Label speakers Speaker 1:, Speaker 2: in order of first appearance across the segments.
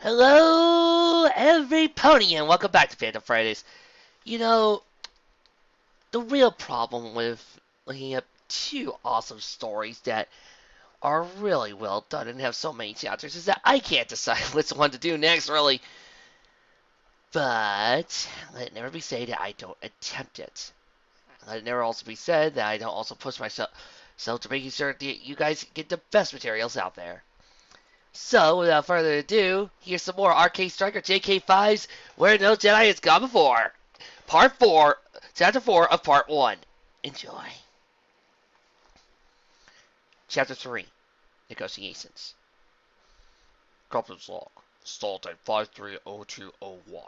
Speaker 1: Hello, everybody, and welcome back to Phantom Fridays. You know, the real problem with looking up two awesome stories that are really well done and have so many chapters is that I can't decide which one to do next, really. But let it never be said that I don't attempt it. Let it never also be said that I don't also push myself to making sure that you guys get the best materials out there. So, without further ado, here's some more Arcade Striker JK5's Where No Jedi Has Gone Before. Part 4, Chapter 4 of Part 1. Enjoy. Chapter 3, Negotiations. Captain's log. Stall date 530201.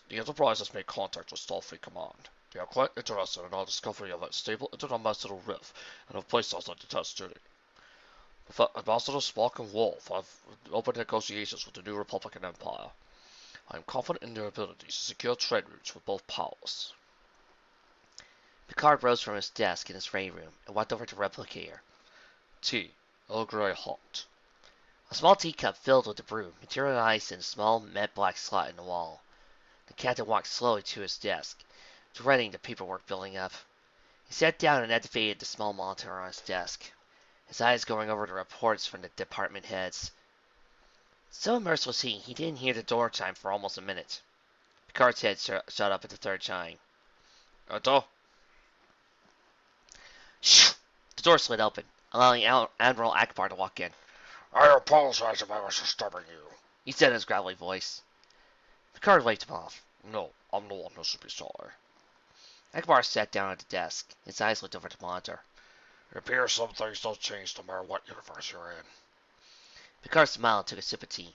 Speaker 1: The Enterprise has made contact with Starfleet Command. They are quite interested in our discovery of a stable interdimensional rift and have placed us under test duty. Ambassador Spock and Wolf have opened negotiations with the New Republican Empire. I am confident in their abilities to secure trade routes with both powers. Picard rose from his desk in his ray room and walked over to the replicator. Tea, Earl Grey hot. A small teacup filled with the brew materialized in a small matte black slot in the wall. The captain walked slowly to his desk, dreading the paperwork building up. He sat down and activated the small monitor on his desk, his eyes going over the reports from the department heads. So immersed was he didn't hear the door chime for almost a minute. Picard's head shot up at the third chime. Enter. Shh! The door slid open, allowing Admiral Akbar to walk in.
Speaker 2: I apologize if I was disturbing you.
Speaker 1: He said in his gravelly voice. Picard waved him off.
Speaker 2: No, I'm the one who should be sorry.
Speaker 1: Akbar sat down at the desk. His eyes looked over the monitor.
Speaker 2: It appears some things don't change no matter what universe you're in.
Speaker 1: Picard smiled and took a sip of tea.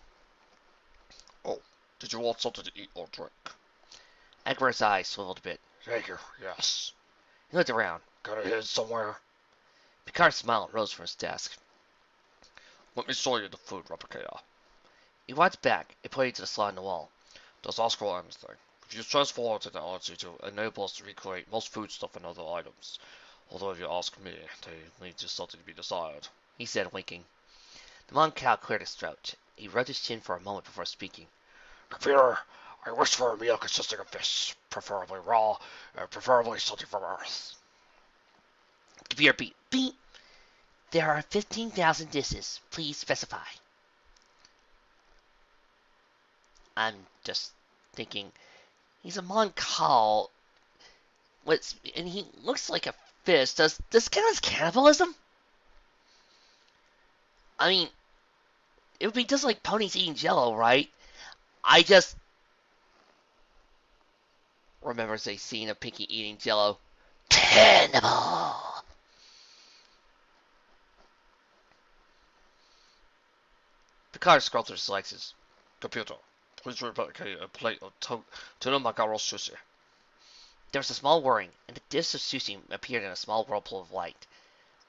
Speaker 2: Oh, did you want something to eat or drink?
Speaker 1: Akbar's eyes swiveled a bit.
Speaker 2: Thank you, yes.
Speaker 1: He looked around.
Speaker 2: Got it hid somewhere?
Speaker 1: Picard smiled and rose from his desk.
Speaker 2: Let me show you the food replicator.
Speaker 1: He walked back and pointed to the slot in the wall.
Speaker 2: Does ask for anything. If you transform technology to enable us to recreate most foodstuff and other items. Although if you ask me, they leave just something to be desired.
Speaker 1: He said, winking. The Mon Cal cleared his throat. He rubbed his chin for a moment before speaking.
Speaker 2: Computer, I wish for a meal consisting of fish, preferably raw, and preferably something from Earth.
Speaker 1: Computer beep. Beep. There are 15,000 dishes. Please specify. I'm just thinking, he's a Mon Cal. And he looks like a fish. Does this count as cannibalism? I mean, it would be just like ponies eating jello, right? I just remember a scene of Pinky eating jello. Cannibal! Picard scrolled through his selections.
Speaker 2: Computer, please replicate a plate of tuna mackerel sushi.
Speaker 1: There was a small whirring, and the dish of sushi appeared in a small whirlpool of light.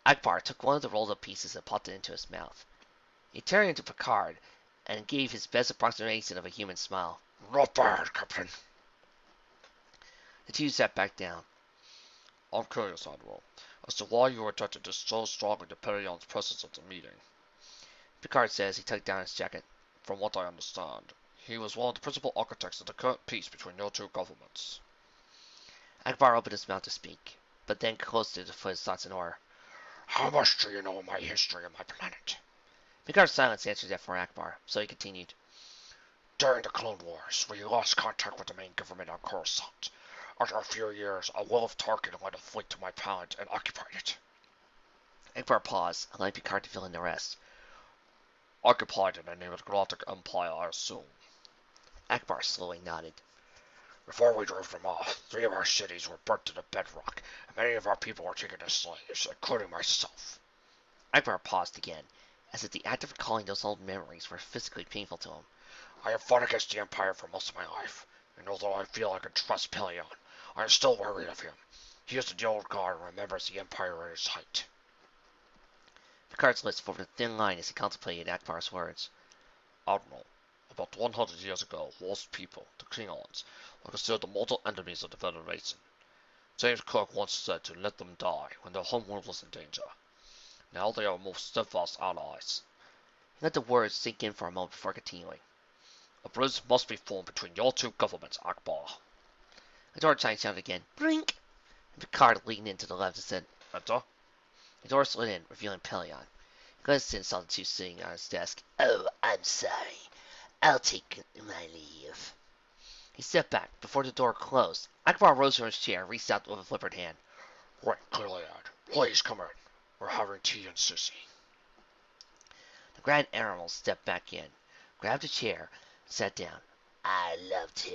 Speaker 1: Akbar took one of the rolled up pieces and popped it into his mouth. He turned to Picard and gave his best approximation of a human smile.
Speaker 2: Not bad, Captain.
Speaker 1: The two sat back down.
Speaker 2: I'm curious, Admiral, as to why you attempted to so strongly the Perion's presence at the meeting.
Speaker 1: Picard says he tucked down his jacket.
Speaker 2: From what I understand, he was one of the principal architects of the current peace between your two governments.
Speaker 1: Akbar opened his mouth to speak, but then closed it to put his thoughts in order.
Speaker 2: How much do you know of my history and my planet?
Speaker 1: Picard's silence answered that for Akbar, so he continued.
Speaker 2: During the Clone Wars, we lost contact with the main government on Coruscant. After a few years, a Wilf Tarkin led a fleet to my planet and occupied it.
Speaker 1: Akbar paused, allowing Picard to fill in the rest.
Speaker 2: Occupied in the name of the Galactic Empire, I assume.
Speaker 1: Akbar slowly nodded.
Speaker 2: Before we drove them off, 3 of our cities were burnt to the bedrock, and many of our people were taken as slaves, including myself.
Speaker 1: Akbar paused again, as if the act of recalling those old memories were physically painful to him.
Speaker 2: I have fought against the Empire for most of my life, and although I feel I can trust Pelion, I am still worried of him. He is the old guard and remembers the Empire at its height.
Speaker 1: Picard's lips formed a thin line as he contemplated Akbar's words.
Speaker 2: Admiral, about 100 years ago, lost people, the Klingons, were considered the mortal enemies of the Federation. James Kirk once said to let them die when their homeworld was in danger. Now they are most steadfast allies.
Speaker 1: He let the words sink in for a moment before continuing.
Speaker 2: A bridge must be formed between your two governments, Akbar.
Speaker 1: The door chimed sounded again. Blink! And Picard leaned into the left and said,
Speaker 2: Enter.
Speaker 1: the door slid in, revealing Pelion. He glanced in and saw the two sitting on his desk. Oh, I'm sorry. I'll take my leave. He stepped back. Before the door closed, Akbar rose from his chair and reached out with a flippered hand.
Speaker 2: Right, clearly out. Please come in. We're having tea and sushi.
Speaker 1: The Grand Admiral stepped back in, grabbed a chair, and sat down. I'd love to.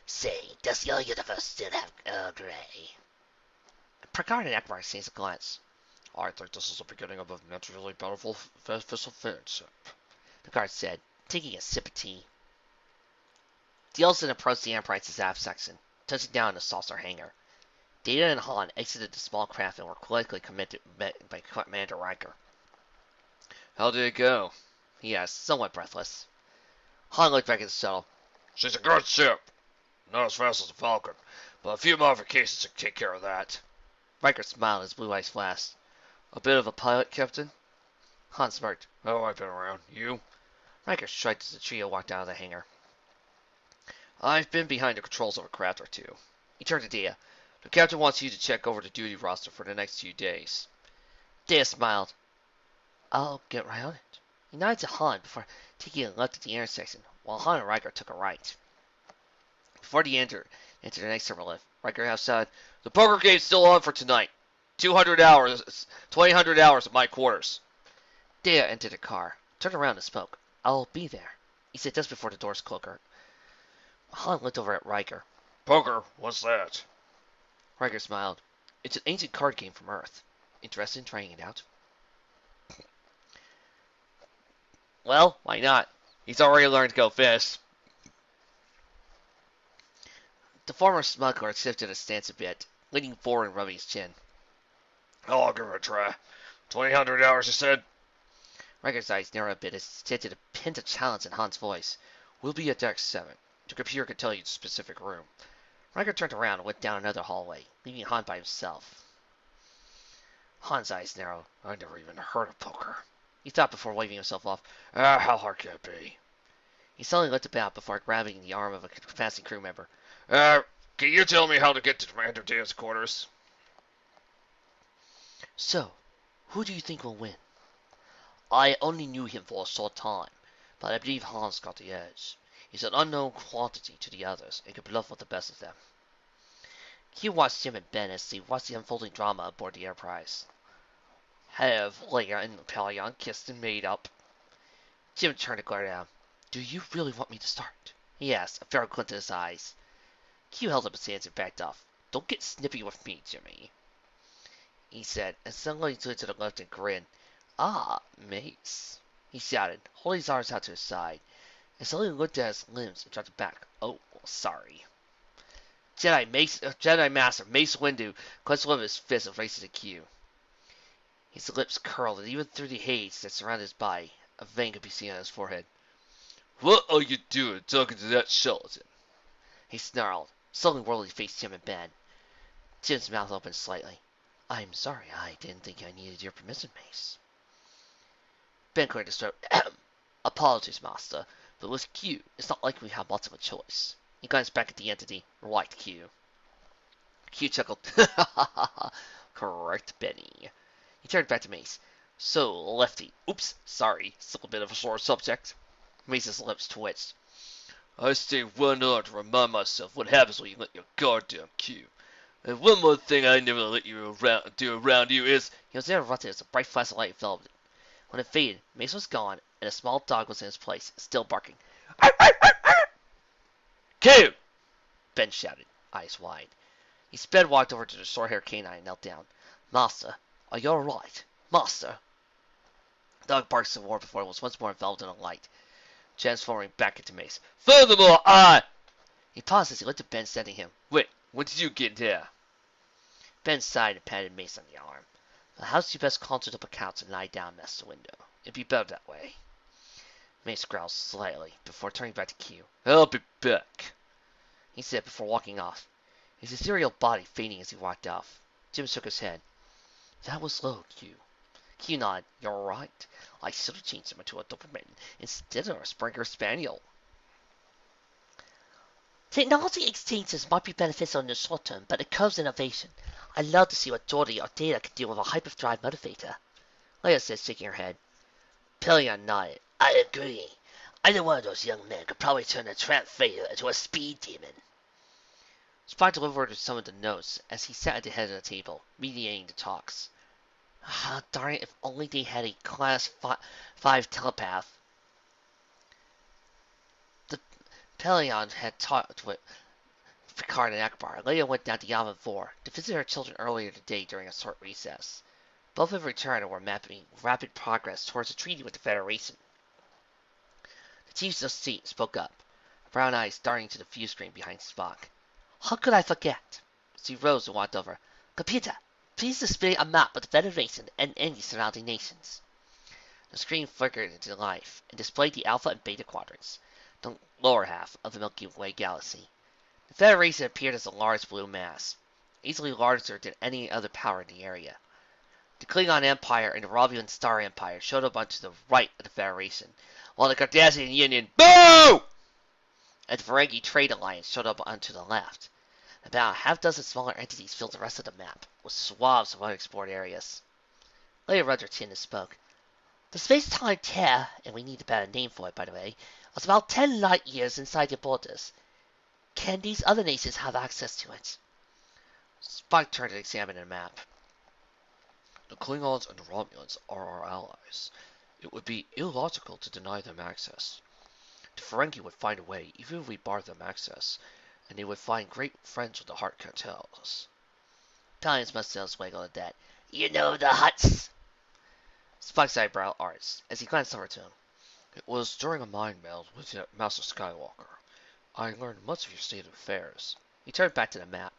Speaker 1: Say, does your universe still have Earl Grey? Picard and Akbar exchanged a glance.
Speaker 2: I think this is the beginning of a naturally beneficial friendship,
Speaker 1: Picard said, taking a sip of tea. The Elson approached the Enterprise's aft section, touching down in a saucer hangar. Data and Han exited the small craft and were quickly met by Commander Riker.
Speaker 2: How did it go?
Speaker 1: He asked, somewhat breathless. Han looked back at the shuttle.
Speaker 2: She's a good ship. Not as fast as the Falcon, but a few modifications to take care of that.
Speaker 1: Riker smiled, his blue eyes flashed. A bit of a pilot, Captain? Han smirked.
Speaker 2: Oh, I've been around. You?
Speaker 1: Riker shrugged as the trio walked out of the hangar.
Speaker 2: I've been behind the controls of a craft or two.
Speaker 1: He turned to Data.
Speaker 2: The captain wants you to check over the duty roster for the next few days.
Speaker 1: Data smiled. I'll get right on it. He nodded to Han before taking a left at the intersection, while Han and Riker took a right. Before they entered the next turbo lift, Riker outside.
Speaker 2: The poker game's still on for tonight. 200 hours, 200 hours at my quarters.
Speaker 1: Data entered the car, turned around and spoke. I'll be there, he said just before the doors closed. Han looked over at Riker.
Speaker 2: Poker? What's that?
Speaker 1: Riker smiled. It's an ancient card game from Earth. Interested in trying it out? Well, why not? He's already learned to go fish. The former smuggler shifted his stance a bit, leaning forward and rubbing his chin.
Speaker 2: Oh, I'll give it a try. 200 hours, you said?
Speaker 1: Riker's eyes narrowed a bit as he hinted a hint of challenge in Han's voice. We'll be at deck 7. The computer can tell you the specific room. Riker turned around and went down another hallway, leaving Han by himself. Han's eyes narrowed.
Speaker 2: I never even heard of poker.
Speaker 1: He thought before waving himself off.
Speaker 2: How hard can it be?
Speaker 1: He suddenly looked about before grabbing the arm of a passing crew member.
Speaker 2: Can you tell me how to get to Commander Data's quarters?
Speaker 1: So, who do you think will win? I only knew him for a short time, but I believe Han's got the edge. He's an unknown quantity to the others and can bluff with the best of them. He watched Jim and Ben as they watched the unfolding drama aboard the Enterprise. Have Leia and Pelion kissed and made up? Jim turned to glare down. Do you really want me to start? He asked, a fair glint in his eyes. Q held up his hands and backed off. Don't get snippy with me, Jimmy, he said, and suddenly turned to the left and grinned. Ah, mace, he shouted, holding his arms out to his side, and suddenly looked at his limbs and dropped back. Oh, sorry. Jedi Master Mace Windu clenched one of his fists and raised it to Q. His lips curled, and even through the haze that surrounded his body, a vein could be seen on his forehead.
Speaker 2: What are you doing talking to that charlatan?
Speaker 1: He snarled, suddenly whirling to face Jim and Ben. Jim's mouth opened slightly. I'm sorry, I didn't think I needed your permission, Mace. Ben cleared his throat. Apologies, Master, but with Q, it's not like we have much of a choice. He glanced back at the entity. Right, Q. Q chuckled. Correct, Benny. He turned back to Mace. So, Lefty. Oops, sorry. Still a bit of a sore subject. Mace's lips twitched.
Speaker 2: I stay one hour to remind myself what happens when you let your guard down, Q. And one more thing I never let you do around you is...
Speaker 1: He was interrupted as a bright flash of light enveloped him. When it faded, Mace was gone, and a small dog was in his place, still barking.
Speaker 2: Q!
Speaker 1: Ben shouted, eyes wide. He sped walked over to the short-haired canine and knelt down. Master, are you all right? Master! The dog barked some more before it was once more enveloped in a light, transforming back into Mace.
Speaker 2: Furthermore,
Speaker 1: He paused as he looked at Ben, sending him.
Speaker 2: Wait, when did you get here?
Speaker 1: Ben sighed and patted Mace on the arm. Perhaps you best conjure up accounts and lie down, Master Windu. It'd be better that way. Mace growled slightly before turning back to Q.
Speaker 2: I'll be back,
Speaker 1: he said before walking off, his ethereal body fading as he walked off. Jim shook his head. That was low, Q. Q nodded. You're right. I should have changed him into a Doberman instead of a Springer Spaniel.
Speaker 3: Technology exchanges might be beneficial in the short term, but it curbs innovation. I'd love to see what Jordy or Data could do with a hyperdrive motivator.
Speaker 1: Leia said, shaking her head.
Speaker 3: Pelion nodded. I agree. Either one of those young men could probably turn a tramp Vader into a speed demon.
Speaker 1: Spock delivered some of the notes as he sat at the head of the table, mediating the talks. Ah, darn it, if only they had a Class 5 telepath. The Pelion had talked with Picard and Akbar. Leia went down to Yavin 4 to visit her children earlier today during a short recess. Both have returned and were mapping rapid progress towards a treaty with the Federation. The chief of state spoke up, brown eyes darting to the view screen behind Spock.
Speaker 3: How could I forget?
Speaker 1: She rose and walked over.
Speaker 3: Computer, please display a map of the Federation and any surrounding nations.
Speaker 1: The screen flickered into life and displayed the Alpha and Beta quadrants, the lower half of the Milky Way galaxy. The Federation appeared as a large blue mass, easily larger than any other power in the area. The Klingon Empire and the Romulan Star Empire showed up onto the right of the Federation, while the Cardassian Union, boo! And the Ferengi Trade Alliance showed up onto the left. About a half dozen smaller entities filled the rest of the map, with swaths of unexplored areas. Leia rubbed her chin and spoke.
Speaker 3: The space-time tear, and we need a better name for it, by the way, was about 10 light years inside your borders. Can these other nations have access to it?
Speaker 1: Spock turned to examine the map.
Speaker 2: The Klingons and the Romulans are our allies. It would be illogical to deny them access. The Ferengi would find a way, even if we barred them access, and they would find great friends with the heart cartels.
Speaker 1: Palion's mustache wiggled at that.
Speaker 3: You know the Hutts?
Speaker 1: Spock's eyebrow arched as he glanced over to him.
Speaker 2: It was during a mind meld with Master Skywalker. I learned much of your state of affairs.
Speaker 1: He turned back to the map.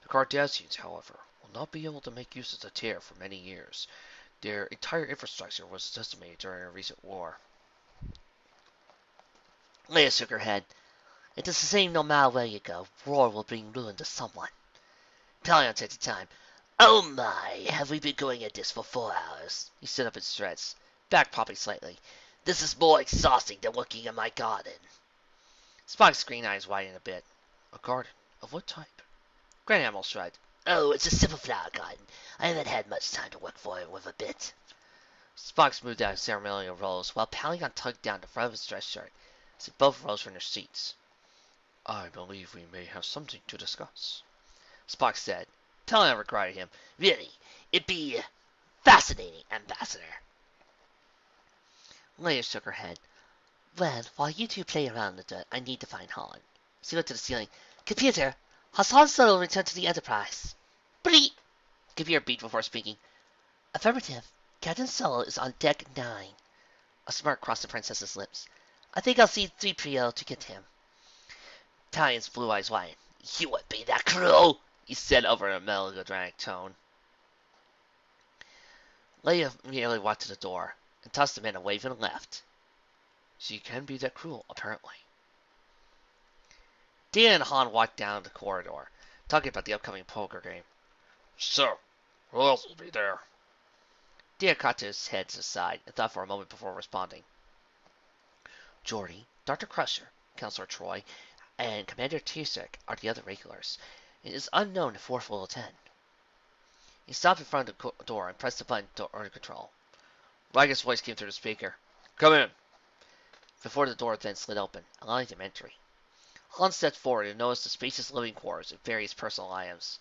Speaker 2: The Cardassians, however, will not be able to make use of the tear for many years. Their entire infrastructure was decimated during a recent war.
Speaker 3: Leia shook her head. It is the same no matter where you go. War will bring ruin to someone.
Speaker 1: Pelion took the time.
Speaker 3: Oh my, have we been going at this for 4 hours?
Speaker 1: He stood up and stretched, back popping slightly.
Speaker 3: This is more exhausting than working in my garden.
Speaker 1: Spock's green eyes widened a bit.
Speaker 2: A garden? Of what type?
Speaker 1: Grand Admiral shrugged.
Speaker 3: Oh, it's a simple flower garden. I haven't had much time to work for it with a bit.
Speaker 1: Spock smoothed out his ceremonial rolls while Pelion tugged down the front of his dress shirt as they both rose from their seats.
Speaker 2: I believe we may have something to discuss,
Speaker 1: Spock said. Pelion regarded him.
Speaker 3: Really, it'd be fascinating, Ambassador.
Speaker 1: Leia shook her head.
Speaker 3: Well, while you two play around in the dirt, I need to find Han. She looked to the ceiling. Computer, has Han Solo returned to the Enterprise?
Speaker 1: Bleep! Computer beat before speaking.
Speaker 3: Affirmative. Captain Solo is on deck 9.
Speaker 1: A smirk crossed the princess's lips.
Speaker 3: I think I'll see 3PO to get him.
Speaker 1: Palion's blue eyes widened. You would be that cruel, he said over in a melodramatic tone. Leia immediately walked to the door and tossed him in a wave and left.
Speaker 2: She can be that cruel, apparently.
Speaker 1: Data and Han walked down the corridor, talking about the upcoming poker game.
Speaker 2: So, who else will be there?
Speaker 1: Data cocked his head to the side and thought for a moment before responding.
Speaker 3: Geordi, Dr. Crusher, Counselor Troy, and Commander Tirsek are the other regulars. It is unknown if Worf will attend.
Speaker 1: He stopped in front of the door and pressed the button to order control. Riker's voice came through the speaker.
Speaker 2: Come in.
Speaker 1: Before the door then slid open, allowing them entry. Han stepped forward and noticed the spacious living quarters with various personal items.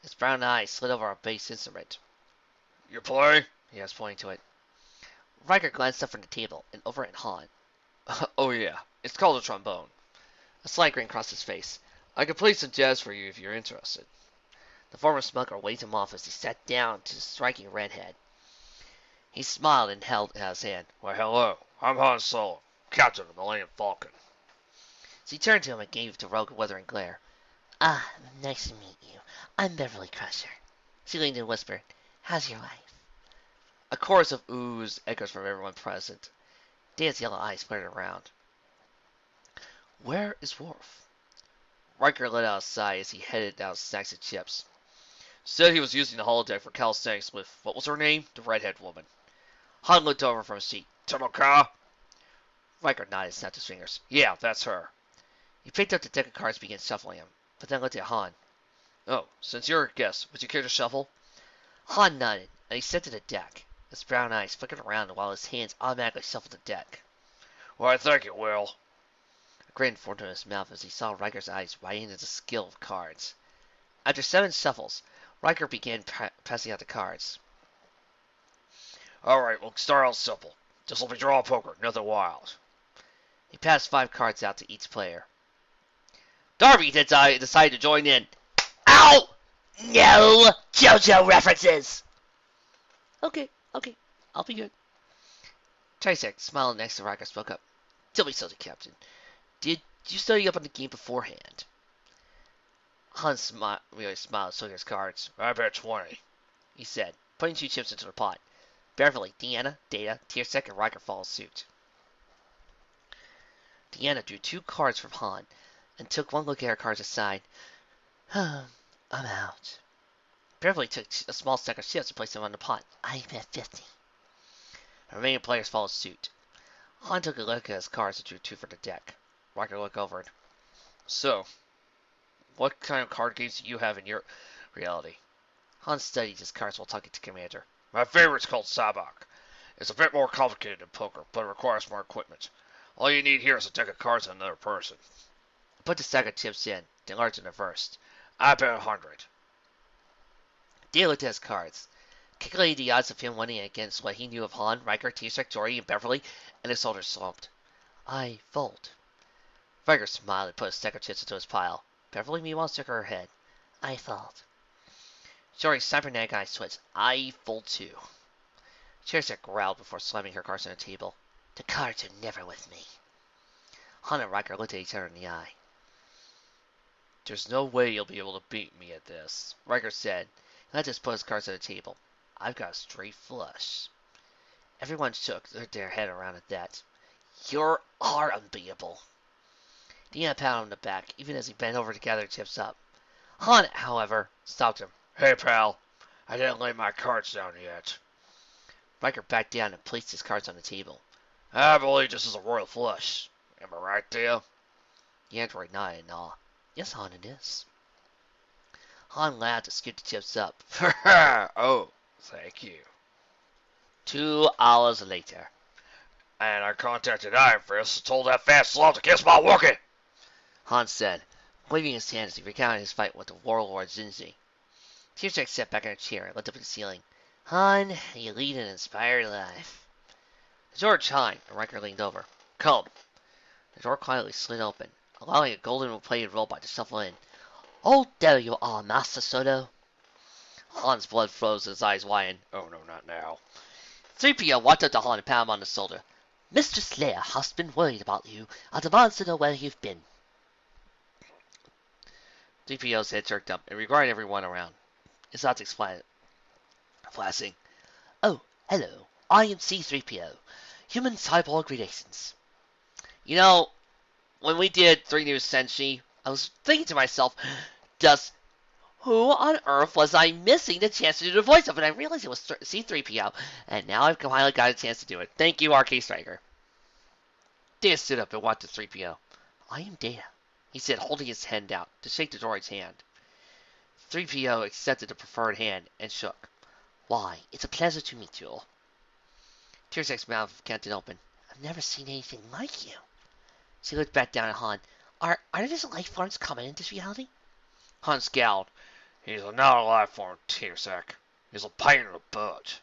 Speaker 1: His brown eyes slid over a bass instrument.
Speaker 2: You play?
Speaker 1: He asked, pointing to it. Riker glanced up from the table and over at Han.
Speaker 2: Oh yeah, it's called a trombone.
Speaker 1: A slight grin crossed his face.
Speaker 2: I can play some jazz for you if you're interested.
Speaker 1: The former smuggler waved him off as he sat down to the striking redhead. He smiled and held out his hand.
Speaker 2: Why, hello. I'm Han Solo, Captain of the Millennium Falcon.
Speaker 1: She turned to him and gave the rogue a withering glare.
Speaker 3: Ah, nice to meet you. I'm Beverly Crusher.
Speaker 1: She leaned and whispered,
Speaker 3: How's your wife?
Speaker 1: A chorus of oohs echoed from everyone present. Dan's yellow eyes flirted around.
Speaker 2: Where is Worf?
Speaker 1: Riker let out a sigh as he headed down stacks of chips.
Speaker 2: Said he was using the holodeck for calisthenics with, what was her name? The redhead woman.
Speaker 1: Han looked over from his seat.
Speaker 2: Tanaka?
Speaker 1: Riker nodded and snapped his fingers.
Speaker 2: Yeah, that's her.
Speaker 1: He picked up the deck of cards and began shuffling them, but then looked at Han.
Speaker 2: Oh, since you're a guest, would you care to shuffle?
Speaker 1: Han nodded, and he stepped to the deck. His brown eyes flickered around while his hands automatically shuffled the deck.
Speaker 2: Well, I think it will.
Speaker 1: A grin formed on his mouth as he saw Riker's eyes widen into the skill of cards. After 7 shuffles, Riker began passing out the cards.
Speaker 2: Alright, we'll start out simple. This'll be draw poker, nothing wild.
Speaker 1: He passed 5 cards out to each player. Darby decided to join in. Ow! No JoJo references! Okay, I'll be good. Trisek, smiling next to Riker, spoke up. Tell me something, Captain. Did you study up on the game beforehand? Hans really smiled, showing his cards.
Speaker 2: I bet 20,
Speaker 1: he said, putting 2 chips into the pot. Beverly, Deanna, Data, Tiersek, and Riker followed suit. Deanna drew 2 cards from Han and took one look at her cards aside. I'm out. Beverly took a small stack of chips and placed them on the pot. I'm at 50. The remaining players followed suit. Han took a look at his cards and drew 2 for the deck. Riker looked over it.
Speaker 2: So, what kind of card games do you have in your reality?
Speaker 1: Han studied his cards while talking to Commander.
Speaker 2: My favorite's called Sabak. It's a bit more complicated than poker, but it requires more equipment. All you need here is a deck of cards and another person.
Speaker 1: He put the stack of chips in, then large and reversed.
Speaker 2: I bet 100.
Speaker 1: Dale looked at his cards, calculated the odds of him winning against what he knew of Han, Riker, Tiersek, Jory, and Beverly, and his shoulders slumped. I fold. Riker smiled and put a stack of chips into his pile. Beverly meanwhile shook her head. I fold. Jory's cybernetic eyes twitched. I fold too. Tiersek growled before slamming her cards on the table. The cards are never with me. Han and Riker looked at each other in the eye.
Speaker 2: There's no way you'll be able to beat me at this,
Speaker 1: Riker said. He just put his cards on the table. I've got a straight flush. Everyone shook their head around at that. You are unbeatable. Deanna patted him on the back, even as he bent over to gather the chips up. Han, however, stopped him.
Speaker 2: Hey, pal. I didn't lay my cards down yet.
Speaker 1: Riker backed down and placed his cards on the table.
Speaker 2: I believe this is a royal flush. Am I right, dear?
Speaker 1: The android nodded in awe. Yes, Han, it is. Han laughed to scoop the chips up.
Speaker 2: Oh, thank you.
Speaker 1: 2 hours later.
Speaker 2: And I contacted Iron Fist and told that fat slob to kiss my Wookiee.
Speaker 1: Han said, waving his hand as he recounted his fight with the warlord Zinzi. Tiersek sat back in her chair and looked up at the ceiling. Han, you lead an inspired life. The door chimed, and Riker leaned over. Come. The door quietly slid open, allowing a golden-plated robot to shuffle in. Oh, there you are, Master Soto. Han's blood froze and his eyes widened.
Speaker 2: Oh, no, not now.
Speaker 1: 3PO walked up to Han and patted him on the shoulder. Mr. Slayer has been worried about you. I demand to know where you've been. 3PO's head jerked up and regarded everyone around. His eyes explained, flashing. Oh, hello. I am C-3PO. Human cyborg relations. You know, when we did 3 New Senshi, I was thinking to myself, who on earth was I missing the chance to do the voice of? And I realized it was C-3PO, and now I've finally got a chance to do it. Thank you, RK Striker. Data stood up and walked to 3PO. I am Data, he said, holding his hand out to shake the droid's hand. 3PO accepted the preferred hand and shook. Why, it's a pleasure to meet you all. Tiersek's mouth canted open. I've never seen anything like you. She looked back down at Han. Are there life forms common in this reality?
Speaker 2: Han scowled. He's not a life form, Tiersek. He's a pain in the butt.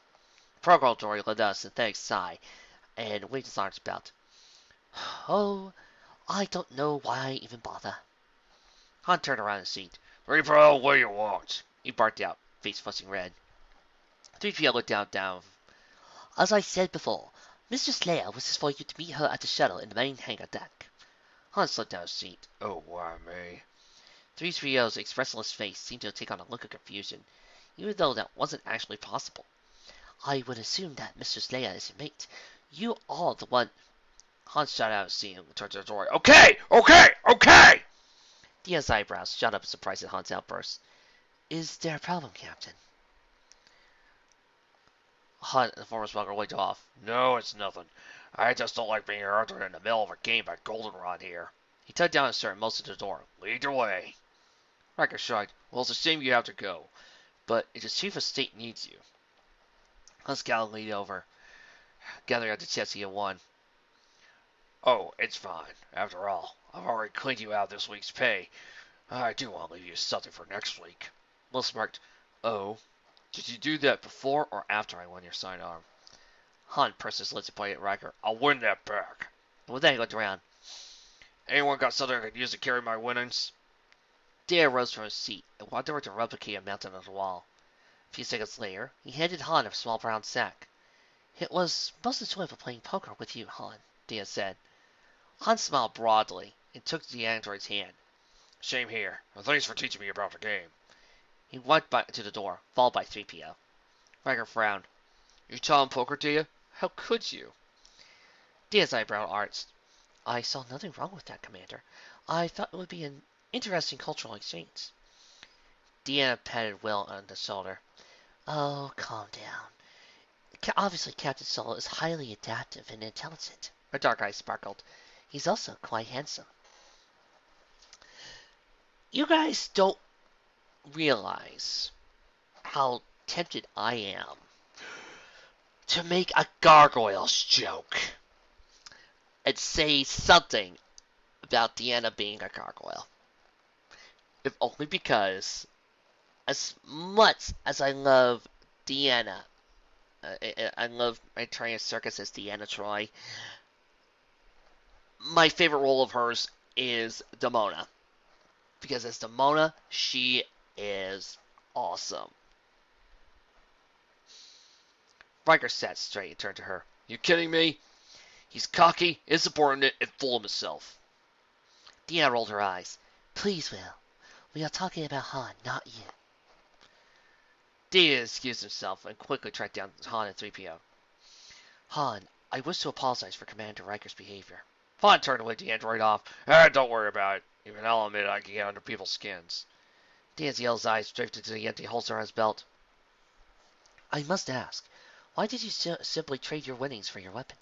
Speaker 1: Protocol droid let out a synthetic sigh and waved his arms about. Oh, I don't know why I even bother. Han turned around in his seat.
Speaker 2: 3PO, what do you want?
Speaker 1: He barked out, face flushing red. 3PO looked down. As I said before, Mr. Slayer wishes for you to meet her at the shuttle in the main hangar deck. Han slid down his seat.
Speaker 2: Oh, why me?
Speaker 1: 3PO's expressionless face seemed to take on a look of confusion, even though that wasn't actually possible. I would assume that Mr. Slayer is your mate. You are the one. Han shot out his seat and turned to the door.
Speaker 2: Okay!
Speaker 1: Dia's eyebrows shot up in surprise at Han's outburst. Is there a problem, Captain? Han, the former smuggler, waved off.
Speaker 2: No, it's nothing. I just don't like being interrupted in the middle of a game by Goldenrod here.
Speaker 1: He tugged down his shirt and motioned to the door. Lead the way. Riker shrugged. Well, it's a shame you have to go, but if the chief of state needs you. Hans Gal leaned over, gathering up the chest he had won. Oh, it's fine. After all, I've already cleaned you out this week's pay. I do want to leave you something for next week. Will smirked. Oh, did you do that before or after I won your sidearm? Han pursed his lips and pointed at Riker. I'll win that back. And with that, he looked around. Anyone got something I could use to carry my winnings? Dare rose from his seat and walked over to a replicator mounted on the wall. A few seconds later, he handed Han a small brown sack. It was most enjoyable playing poker with you, Han, Dia said. Han smiled broadly and took the android's hand. Same here, and thanks for teaching me about the game. He walked back to the door, followed by 3PO. Riker frowned. You taught him poker, Dia? How could you? Dia's eyebrow arched. I saw nothing wrong with that, Commander. I thought it would be an interesting cultural exchange. Deanna patted Will on the shoulder. Oh, calm down. Obviously, Captain Solo is highly adaptive and intelligent. Her dark eyes sparkled. He's also quite handsome. You guys don't realize how tempted I am to make a gargoyles joke and say something about Deanna being a gargoyle. If only because, as much as I love Deanna, I love Eternia Circus as Deanna Troy, my favorite role of hers is Demona. Because as Demona, she is awesome. Riker sat straight and turned to her. You kidding me? He's cocky, insubordinate, and full of himself. Deanna rolled her eyes. Please, Will. We are talking about Han, not you. Dia excused himself and quickly tracked down Han and 3PO. Han, I wish to apologize for Commander Riker's behavior. Han turned away the android off. Don't worry about it. Even I'll admit I can get under people's skins. Dia's yellow eyes drifted to the empty holster on his belt. I must ask, why did you simply trade your winnings for your weapon?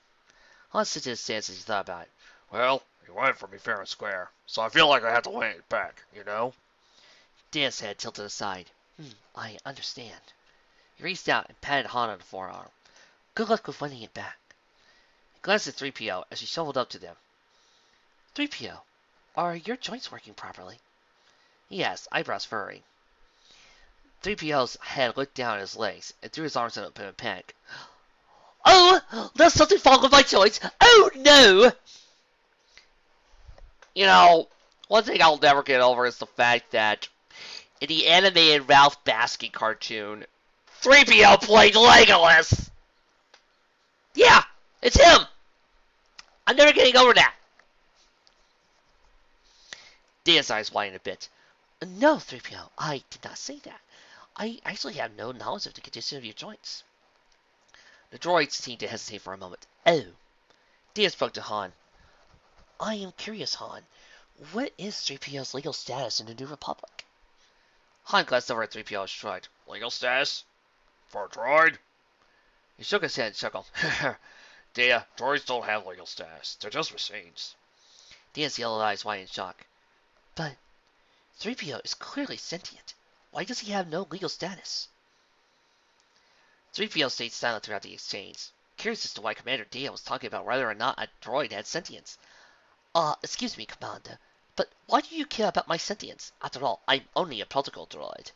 Speaker 1: Han stood to his stance as he thought about it. Well, he won it for me fair and square, so I feel like I have to win it back, you know? Dia's head tilted aside. I understand. He reached out and patted Han on the forearm. Good luck with winning it back. He glanced at 3PO as he shoveled up to them. 3PO, are your joints working properly? He asked, eyebrows furrowing. 3PO's head looked down at his legs and threw his arms up in a panic. Oh, there's something wrong with my joints. Oh, no. You know, one thing I'll never get over is the fact that in the animated Ralph Bakshi cartoon, 3PO played Legolas. Yeah, it's him. I'm never getting over that. Dia's eyes widened a bit. No, 3PO, I did not say that. I actually have no knowledge of the condition of your joints. The droid seemed to hesitate for a moment. Oh. Dia spoke to Han. I am curious, Han. What is 3PO's legal status in the New Republic? Han glanced over at 3PO and shrugged. Legal status? For a droid? He shook his head and chuckled. Dia, droids don't have legal status. They're just machines. Dia's yellow eyes widened in shock. But 3PO is clearly sentient. Why does he have no legal status? 3PO stayed silent throughout the exchange, curious as to why Commander Dia was talking about whether or not a droid had sentience. Excuse me, Commander, but why do you care about my sentience? After all, I'm only a protocol droid.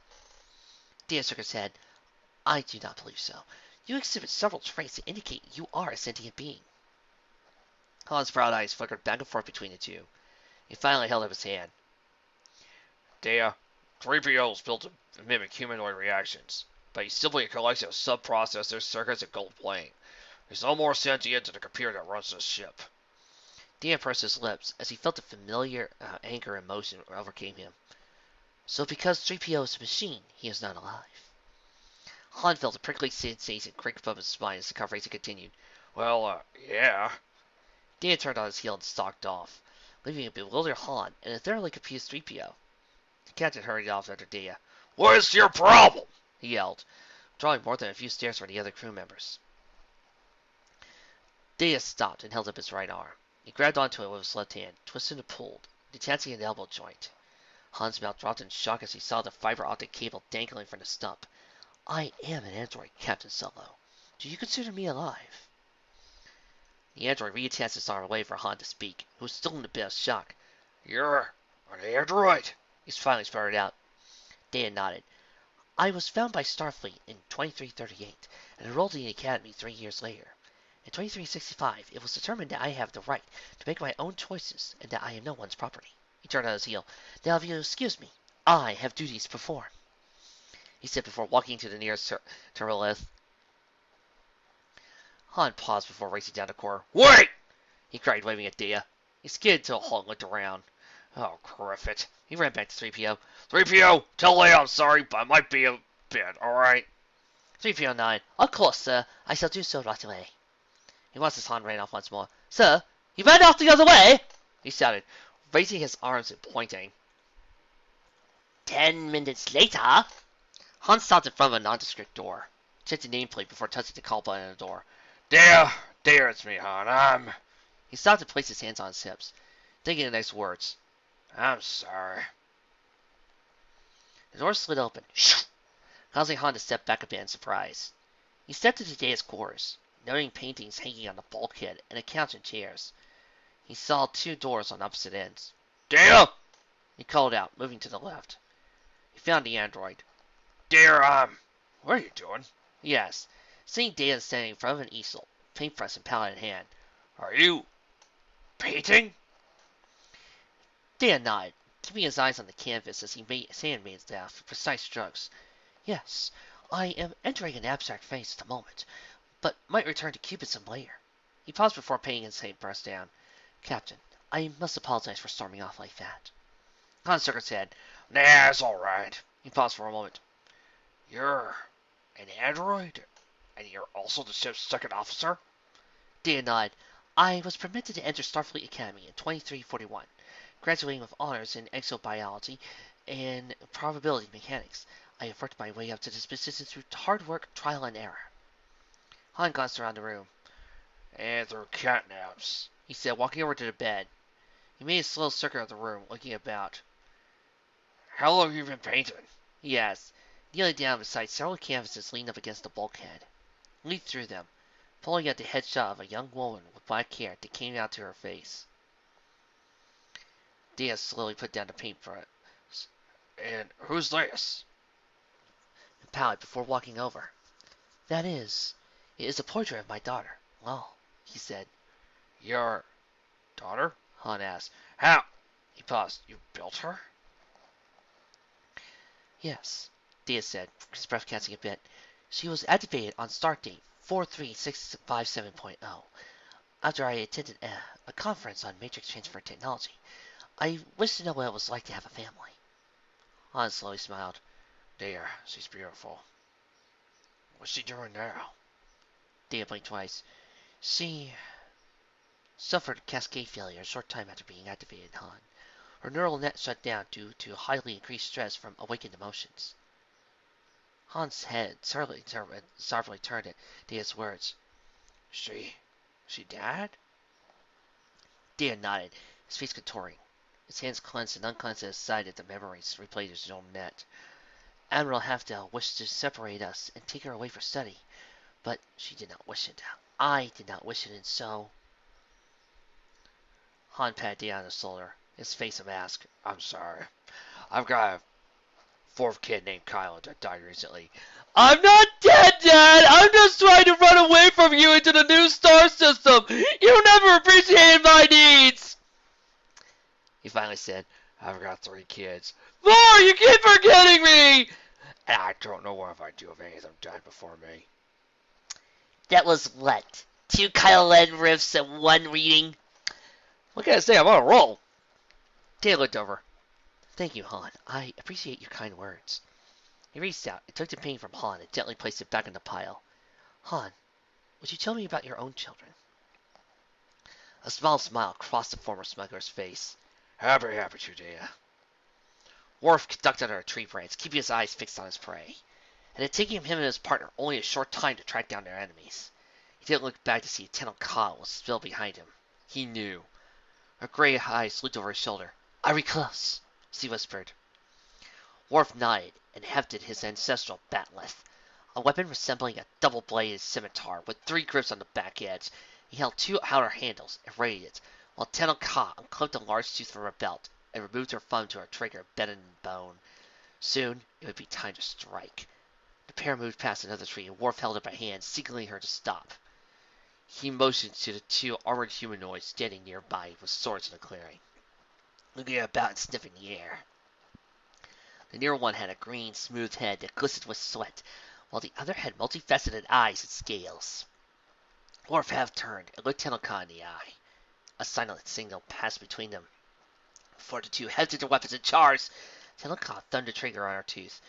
Speaker 1: Dia shook his head. I do not believe so. You exhibit several traits that indicate you are a sentient being. Han's proud eyes flickered back and forth between the two. He finally held up his hand. Dia, 3PO is built to mimic humanoid reactions, but he's simply a collection of sub-processors, circuits, and gold plating. There's no more sentient than the computer that runs this ship. Dia pursed his lips as he felt the familiar anger and emotion overcame him. So because 3PO is a machine, he is not alive. Han felt a prickly sensation creep up his spine as the conversation continued. Well, yeah. Dia turned on his heel and stalked off, leaving a bewildered Han and a thoroughly confused 3PO. The captain hurried off after Dia. What is your problem? He yelled, drawing more than a few stairs from the other crew members. Dia stopped and held up his right arm. He grabbed onto it with his left hand, twisted and pulled, detaching an elbow joint. Han's mouth dropped in shock as he saw the fiber optic cable dangling from the stump. I am an android, Captain Solo. Do you consider me alive? The android reattached his arm away for Han to speak, who was still in a bit of shock.
Speaker 2: You're an android?
Speaker 1: He finally sputtered out. Dan nodded. I was found by Starfleet in 2338 and enrolled in the Academy 3 years later. In 2365, it was determined that I have the right to make my own choices and that I am no one's property. He turned on his heel. Now, if you'll excuse me, I have duties to perform, he said before walking to the nearest turbolith. Han paused before racing down the corridor.
Speaker 2: Wait!
Speaker 1: He cried, waving at Data. He skidded to a halt and looked around. Oh, criff it. He ran back to 3PO.
Speaker 2: 3PO, tell Leia I'm sorry, but I might be a bit, alright?
Speaker 1: 3PO nodded. Of course, sir. I shall do so right away. He watched as Han ran off once more. Sir, he ran off the other way! He shouted, raising his arms and pointing. 10 minutes later, Han stopped in front of a nondescript door. Checked the nameplate before touching the call button on the door.
Speaker 2: There, it's me, Han.
Speaker 1: He stopped and placed his hands on his hips, thinking the next words.
Speaker 2: I'm sorry.
Speaker 1: The door slid open, causing Han to step back a bit in surprise. He stepped into Data's quarters, noting paintings hanging on the bulkhead and a couch and chairs. He saw 2 doors on opposite ends.
Speaker 2: Data!
Speaker 1: He called out, moving to the left. He found the android.
Speaker 2: Dear, what are you doing?
Speaker 1: He asked, seeing Data standing in front of an easel, paintbrush and palette in hand.
Speaker 2: Are you painting?
Speaker 1: Data nodded, keeping his eyes on the canvas as he made sandmades down for precise strokes. Yes, I am entering an abstract phase at the moment, but might return to cubism later. He paused before painting his paintbrush down. Captain, I must apologize for storming off like that. Han shook his head.
Speaker 2: Nah, it's alright.
Speaker 1: He paused for a moment.
Speaker 2: You're an android? And you're also the ship's second officer?
Speaker 1: Data nodded. I was permitted to enter Starfleet Academy in 2341, graduating with honors in exobiology and probability mechanics. I have worked my way up to this position through hard work, trial, and error. Han glanced around the room.
Speaker 2: And through catnaps,
Speaker 1: he said, walking over to the bed. He made a slow circuit of the room, looking about.
Speaker 2: How long have you been painting?
Speaker 1: He asked, kneeling down beside several canvases leaned up against the bulkhead. He leafed through them, pulling out the headshot of a young woman with black hair that came out to her face. Diaz slowly put down the paintbrush.
Speaker 2: And who's this?
Speaker 1: The palette before walking over. That is, it is a portrait of my daughter. Well, he said.
Speaker 2: Your daughter?
Speaker 1: Han asked.
Speaker 2: How? He paused. You built her?
Speaker 1: Yes, Diaz said, his breath catching a bit. She was activated on start date 43657.0. After I attended a conference on matrix transfer technology, I wished to know what it was like to have a family. Han slowly smiled.
Speaker 2: Dear, she's beautiful. What's she doing now?
Speaker 1: Data blinked twice. She suffered cascade failure a short time after being activated, Han. Her neural net shut down due to highly increased stress from awakened emotions. Han's head sharply turned at Data's words.
Speaker 2: She died?
Speaker 1: Data nodded, his face contouring. His hands clenched and unclenched at his side as the memories replayed his neural net. Admiral Halfdale wished to separate us and take her away for study, but she did not wish it. I did not wish it, and so... Han patted Data on his shoulder, his face a mask.
Speaker 2: I'm sorry. I've got a 4th kid named Kylo that died recently.
Speaker 1: I'm not dead, Dad! I'm just trying to run away from you into the new star system! You never appreciated my needs! He finally said,
Speaker 2: I've got 3 kids.
Speaker 1: 4! You keep forgetting me!
Speaker 2: And I don't know what if I do if any of them died before me.
Speaker 3: That was what? 2 Kylo Ren riffs and 1 reading?
Speaker 1: What can I say? I'm on a roll. Data looked over. Thank you, Han. I appreciate your kind words. He reached out and took the paint from Han and gently placed it back in the pile. Han, would you tell me about your own children? A small smile crossed the former smuggler's face.
Speaker 2: Happy to, dear.
Speaker 1: Worf ducked under a tree branch, keeping his eyes fixed on his prey. It had taken him and his partner only a short time to track down their enemies. He didn't look back to see Lieutenant Kyle was still behind him. He knew. Her gray eyes looked over his shoulder.
Speaker 3: Are we close? She whispered. Worf nodded and hefted his ancestral batleth, a weapon resembling a double-bladed scimitar with 3 grips on the back edge. He held 2 outer handles and raised it, while Tenno Ka unclipped a large tooth from her belt and removed her thumb to her trigger embedded in bone. Soon it would be time to strike. The pair moved past another tree, and Worf held up a hand, signaling her to stop. He motioned to the 2 armored humanoids standing nearby with swords in the clearing. Looking about and sniffing the air. The near one had a green, smooth head that glistened with sweat, while the other had multifaceted eyes and scales. Worf half turned and looked Tenno Ka in the eye. A silent signal passed between them. Before the 2 hefted their weapons and charged, Tenno Ka thumbed the trigger on her tooth,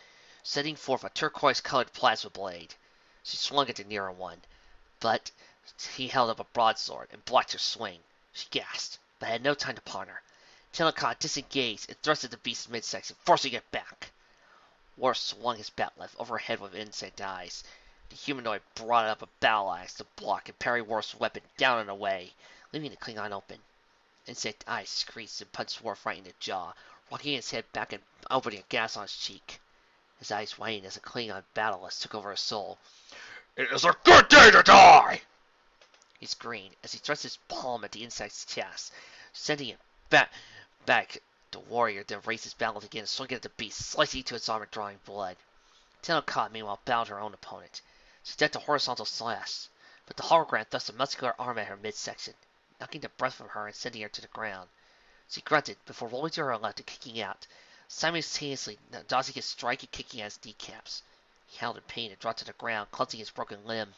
Speaker 3: setting forth a turquoise-colored plasma blade. She swung at the nearer one, but he held up a broadsword and blocked her swing. She gasped, but had no time to ponder. Tenno Ka disengaged and thrust at the beast's midsection, forcing it back. Worf swung his batleth over her head with insect eyes. The humanoid brought up a battle axe to block and parry Worf's weapon down and away, leaving the Klingon open. Insect eyes screeched and punched Worf right in the jaw, rocking his head back and opening a gash on his cheek. His eyes widened as a Klingon battleless took over his soul.
Speaker 2: "It is a good day to die!"
Speaker 3: He screamed as he thrust his palm at the insect's chest, sending it back. The warrior then raised his balance again and swung at the beast, slicing into its armor, drawing blood. Tenno Ka meanwhile bowed her own opponent. She decked a horizontal slash, but the hologram thrust a muscular arm at her midsection, knocking the breath from her and sending her to the ground. She grunted before rolling to her left and kicking out, simultaneously dodging his strike and kicking at his kneecaps. He howled in pain and dropped to the ground, clutching his broken limb.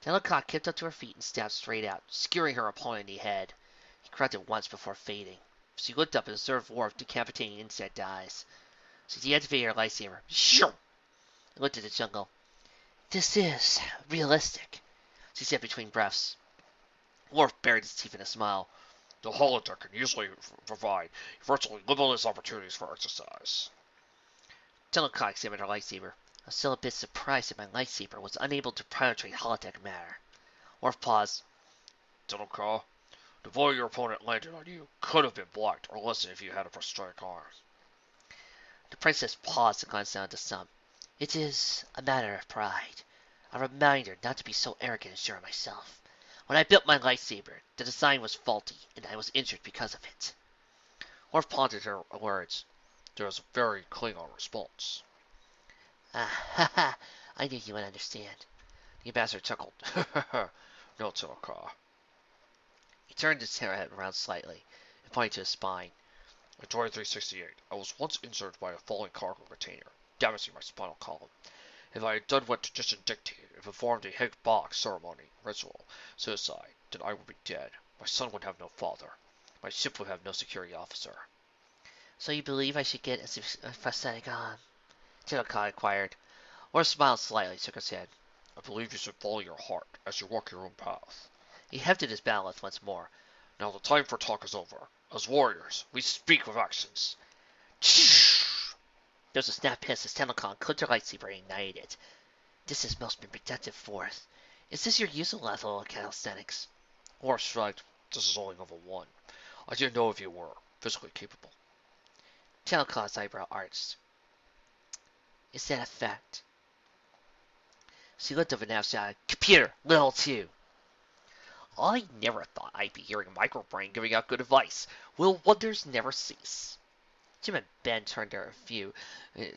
Speaker 3: Tenno Ka kicked up to her feet and stabbed straight out, skewering her opponent in the head. He grunted once before fading. She looked up and observed Worf decapitating insect eyes. She deactivated her lightsaber. Shoo! And looked at the jungle. This is realistic, she said between breaths. Worf buried his teeth in a smile.
Speaker 2: "The holodeck can usually provide virtually limitless opportunities for exercise."
Speaker 3: Tenno Ka examined her lightsaber. I was still a bit surprised that my lightsaber was unable to penetrate holodeck matter. Worf paused.
Speaker 2: "Tenno Ka, the blow your opponent landed on you could have been blocked or lessened if you had a prosthetic arm."
Speaker 3: The princess paused and glanced down at the stump. It is a matter of pride. A reminder not to be so arrogant and sure of myself. When I built my lightsaber, the design was faulty, and I was injured because of it.
Speaker 1: Worf pondered her words.
Speaker 2: "There is a very Klingon response."
Speaker 3: Ah, ha, ha. I knew you would understand.
Speaker 1: The ambassador chuckled.
Speaker 2: "No, Tenno Ka.
Speaker 1: He turned his head around slightly and pointed to his spine.
Speaker 2: In 2368, I was once injured by a falling cargo container, damaging my spinal column. If I had done what tradition dictated and performed a Higg box ceremony, ritual, suicide, then I would be dead. My son would have no father. My ship would have no security officer."
Speaker 3: So you believe I should get a prosthetic arm?
Speaker 1: Tenno Ka inquired. Worf smiled slightly, shook his head.
Speaker 2: "I believe you should follow your heart as you walk your own path."
Speaker 1: He hefted his battleth once more.
Speaker 2: "Now the time for talk is over. As warriors, we speak with actions."
Speaker 3: There was a snap hiss as Tenno Ka clipped her lightsaber and ignited it. This has most been productive, Worf. Is this your usual level of calisthenics?
Speaker 2: Worf shrugged. "This is only level 1. I didn't know if you were physically capable."
Speaker 3: Tenno Ka's eyebrow arched. Is that a fact? She looked up and now shouted, Computer, level 2.
Speaker 1: I never thought I'd be hearing Microbrain giving out good advice. Will wonders never cease?
Speaker 3: Jim and Ben turned their view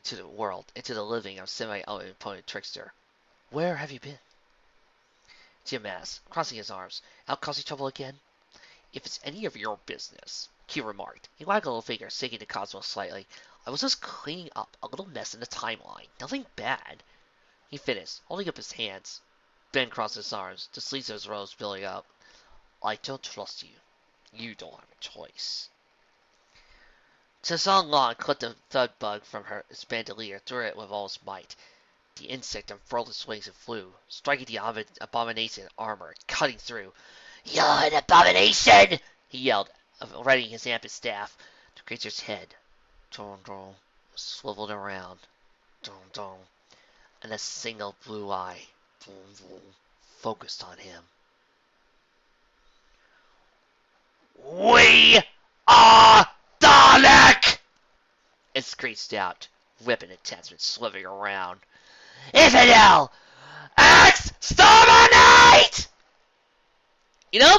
Speaker 3: to the world, into the living of semi-opponent trickster. Where have you been? Jim asked, crossing his arms. Out causing trouble again?
Speaker 1: If it's any of your business, Q remarked. He wagged a little finger, shaking the cosmos slightly. I was just cleaning up a little mess in the timeline. Nothing bad. He finished, holding up his hands. Ben crossed his arms, the sleeves of his robes spilling out. I don't trust you. You don't have a choice.
Speaker 3: Tazong Long clipped the thud bug from her bandolier, threw it with all his might. The insect unfurled its wings and flew, striking the abomination armor, cutting through. You're an abomination! He yelled, readying his amped staff. The creature's head, swiveled around, and a single blue eye, focused on him. We are the screeched out, weapon attachment slithering around. Infidel! Axe! Starmonite! You know,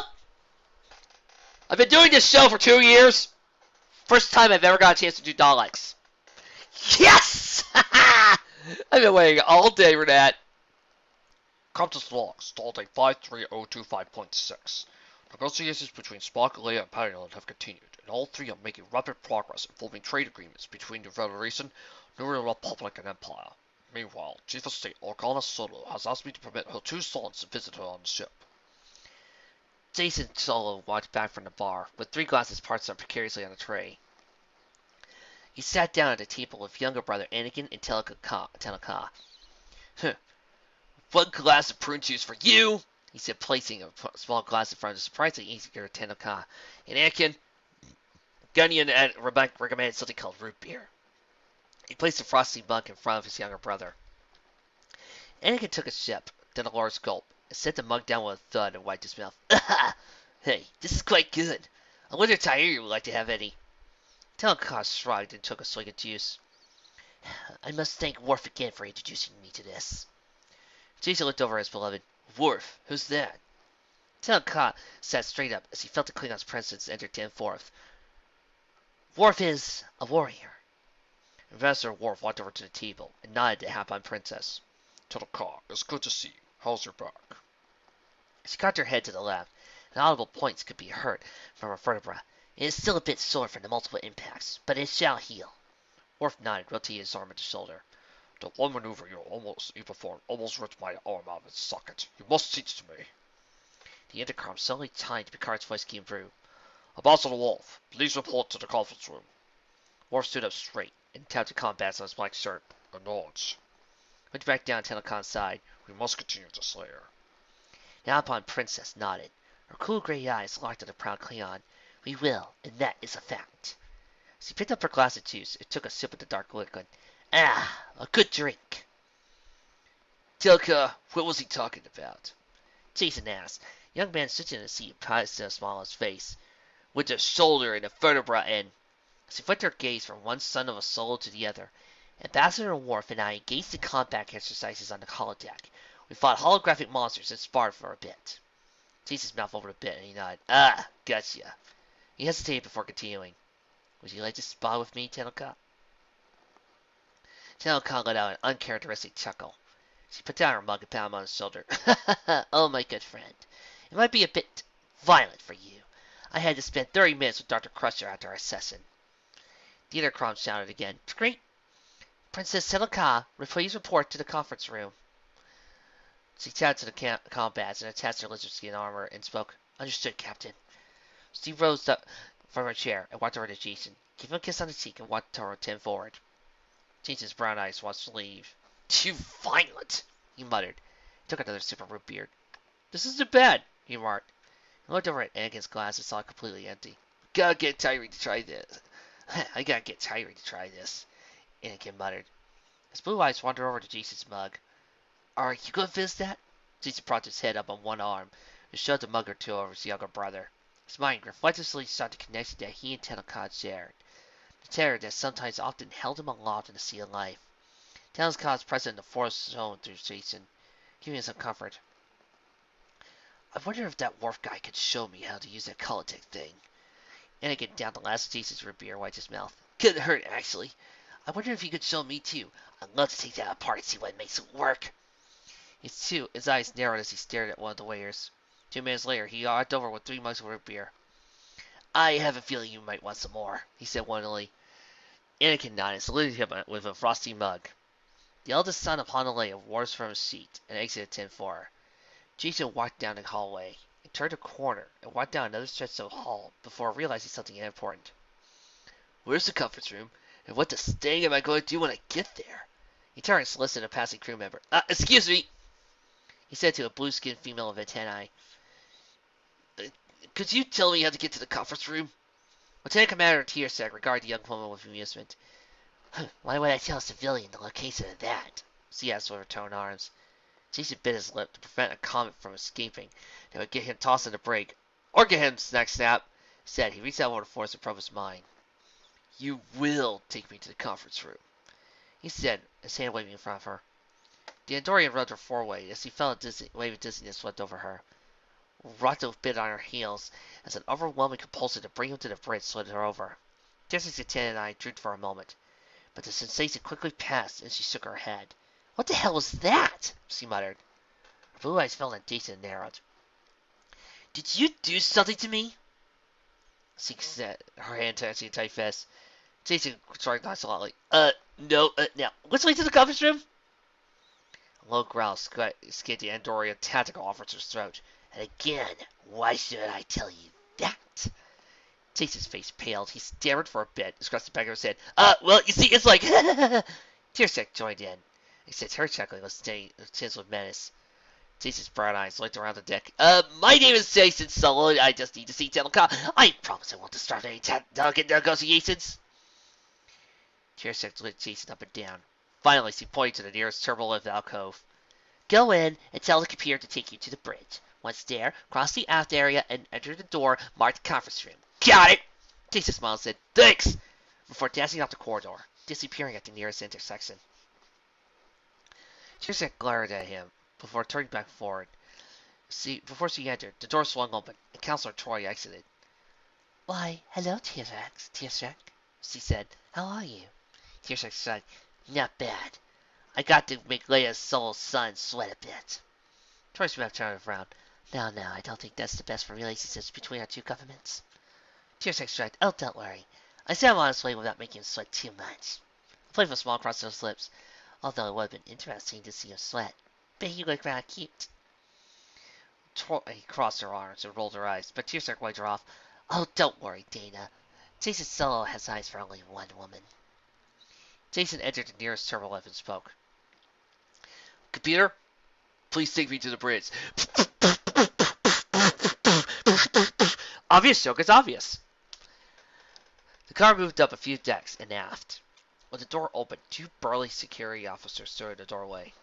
Speaker 3: I've been doing this show for 2 years. First time I've ever got a chance to do Daleks. Yes! I've been waiting all day for that.
Speaker 2: Compass log, stalled at 53025.6. Negotiations between Spock, Leia, and Paddington have continued, and all three are making rapid progress involving trade agreements between the Federation, New Republic, and Empire. Meanwhile, Chief of State Organa Solo has asked me to permit her 2 sons to visit her on the ship.
Speaker 3: Jason Solo walked back from the bar, with 3 glasses parked up precariously on a tray. He sat down at a table with younger brother Anakin and Teleka.
Speaker 1: One glass of prune juice for you,
Speaker 3: he said, placing a small glass in front of the surprisingly eager Teleka.
Speaker 1: and Anakin, Gunyan and Rebecca recommended something called root beer.
Speaker 3: He placed a frosty mug in front of his younger brother. Anakin took a sip, then a large gulp, and set the mug down with a thud and wiped his mouth.
Speaker 1: Hey, this is quite good. I wonder if Tahiri would like to have any.
Speaker 3: Teleka shrugged and took a swig of juice.
Speaker 1: I must thank Worf again for introducing me to this.
Speaker 3: Jason looked over at his beloved.
Speaker 1: Worf, who's that?
Speaker 3: Teleka sat straight up as he felt the Klingon's presence enter 10-4th. Worf is a warrior.
Speaker 1: Ambassador Worf walked over to the table and nodded to Hap on Princess.
Speaker 2: Teleka, it's good to see you. How's your back?
Speaker 3: She cocked her head to the left, and audible points could be heard from her vertebra. It is still a bit sore from the multiple impacts, but it shall heal.
Speaker 1: Worf nodded, rotating his arm at the shoulder.
Speaker 2: The one maneuver you performed almost ripped my arm out of its socket. You must teach to me.
Speaker 3: The intercom suddenly timed Picard's voice came through.
Speaker 2: Ambassador Worf, please report to the conference room.
Speaker 3: Worf stood up straight and tapped the combats on his black shirt.
Speaker 2: A nods.
Speaker 3: Went back down to Telecon's side.
Speaker 2: We must continue to slay her.
Speaker 3: Now upon Princess nodded. Her cool gray eyes locked on the proud Klingon. We will, and that is a fact. She picked up her glass of juice and took a sip of the dark liquid. Ah, a good drink.
Speaker 1: Teleka, what was he talking about?
Speaker 3: Jason asked. The young man sitting in the seat paused a smile on his face.
Speaker 1: With the shoulder and the vertebra and...
Speaker 3: She flicked her gaze from one son of a Solo to the other. Ambassador Worf and I engaged in combat exercises on the holodeck. We fought holographic monsters and sparred for a bit. Jason's mouth opened a bit and he nodded.
Speaker 1: Ah, gotcha.
Speaker 3: He hesitated before continuing. Would you like to spar with me, Teleka? Teleka let out an uncharacteristic chuckle. She put down her mug and patted him on his shoulder. Oh, my good friend. It might be a bit violent for you. I had to spend 30 minutes with Dr. Crusher after our session. The intercom shouted again. Great. Princess Teleka, please report to the conference room. She tapped to the combats and attached her lizard skin armor and spoke. Understood, Captain. Steve rose up from her chair and walked over to Jason. Gave him a kiss on the cheek and walked toward 10 forward. Jason's brown eyes watched the leave.
Speaker 1: Too violent,
Speaker 3: he muttered. He took another sip of root beer. This isn't bad, he remarked. He looked over at Anakin's glass and saw it completely empty.
Speaker 1: Gotta get Tyree to try this.
Speaker 3: I gotta get Tyree to try this, Anakin muttered. His blue eyes wandered over to Jason's mug. Are you gonna visit that? Jason propped his head up on one arm and shoved a mug or two over his younger brother. His mind reflectively sought the connection that he and Teleka shared. The terror that sometimes often held him aloft in the sea of life. Teleka's presence in the forest zone through Jason, giving him some comfort. I wonder if that Worf guy could show me how to use that holodeck thing. Anakin downed the last of Jason's root beer and wiped his mouth.
Speaker 1: Couldn't hurt, actually.
Speaker 3: I wonder if you could show me too. I'd love to take that apart and see what makes it work. His eyes narrowed as he stared at one of the waiters. 2 minutes later, he walked over with 3 mugs of root beer.
Speaker 1: I have a feeling you might want some more, he said wonderingly.
Speaker 3: Anakin nodded and saluted him with a frosty mug. The eldest son of Honolulu rose from his seat and exited 10-4. Jason walked down the hallway and turned a corner and walked down another stretch of the hall before realizing something important.
Speaker 1: Where's the conference room, and what the stang am I going to do when I get there?
Speaker 3: He turned and solicited a passing crew member.
Speaker 1: Excuse me,
Speaker 3: he said to a blue-skinned female of antennae.
Speaker 1: Could you tell me how to get to the conference room?
Speaker 3: Lieutenant Commander Tiersek regarded the young woman with amusement. Why would I tell a civilian the location of that? She asked with her toned arms. Jason bit his lip to prevent a comment from escaping that would get him tossed in the break. Or get him, snap, said. He reached out over the force and probed his mind.
Speaker 1: You will take me to the conference room, he said, his hand waving in front of her. The Andorian rubbed her forehead as he felt a wave of dizziness swept over her. Rato bit on her heels as an overwhelming compulsion to bring him to the bridge slid her over. Jessica's antennae drooped for a moment, but the sensation quickly passed and she shook her head. What the hell was that? She muttered. Her blue eyes fell on Jason and narrowed. Did you do something to me? She said, her hand touching a tight fist. Jason tried nonchalantly. No, now, which way to the conference room? A low growl escaped the Andorian tactical officer's throat. And again, why should I tell you that? Jason's face paled. He stammered for a bit, scratched the back of his head. Well, you see, it's like... Tearsack joined in, except her chuckling was tinged with menace. Jason's brown eyes looked around the deck. My name is Jason Solo. I just need to see Telecom. I promise I won't disrupt any delicate negotiations. Tearsack looked Jason up and down. Finally, she pointed to the nearest turbo-lift alcove. Go in and tell the computer to take you to the bridge. Once there, cross the aft area and enter the door marked conference room. Got it! Jason smiled and said, thanks! Before dashing off the corridor, disappearing at the nearest intersection. Tearsack glared at him before turning back forward. Before she entered, the door swung open, and Counselor Troy exited. Why, hello, Tearsack, she said. How are you? Tearsack said, not bad. I got to make Leia's soul son sweat a bit. Troy smacked her around. No, I don't think that's the best for relationships between our two governments. Tearsack shrugged. Oh, don't worry. I said I'm honestly without making him sweat too much. A playful smile crossed his lips, although it would have been interesting to see him sweat. But he looked rather cute. Troy crossed her arms and rolled her eyes, but Tearsack wiped her off. Oh, don't worry, Dana. Jason Solo has eyes for only one woman. Jason entered the nearest turbolift and spoke. Computer, please take me to the bridge. Obvious, joke, it's obvious. The car moved up a few decks and aft. When the door opened, two burly security officers stood in the doorway.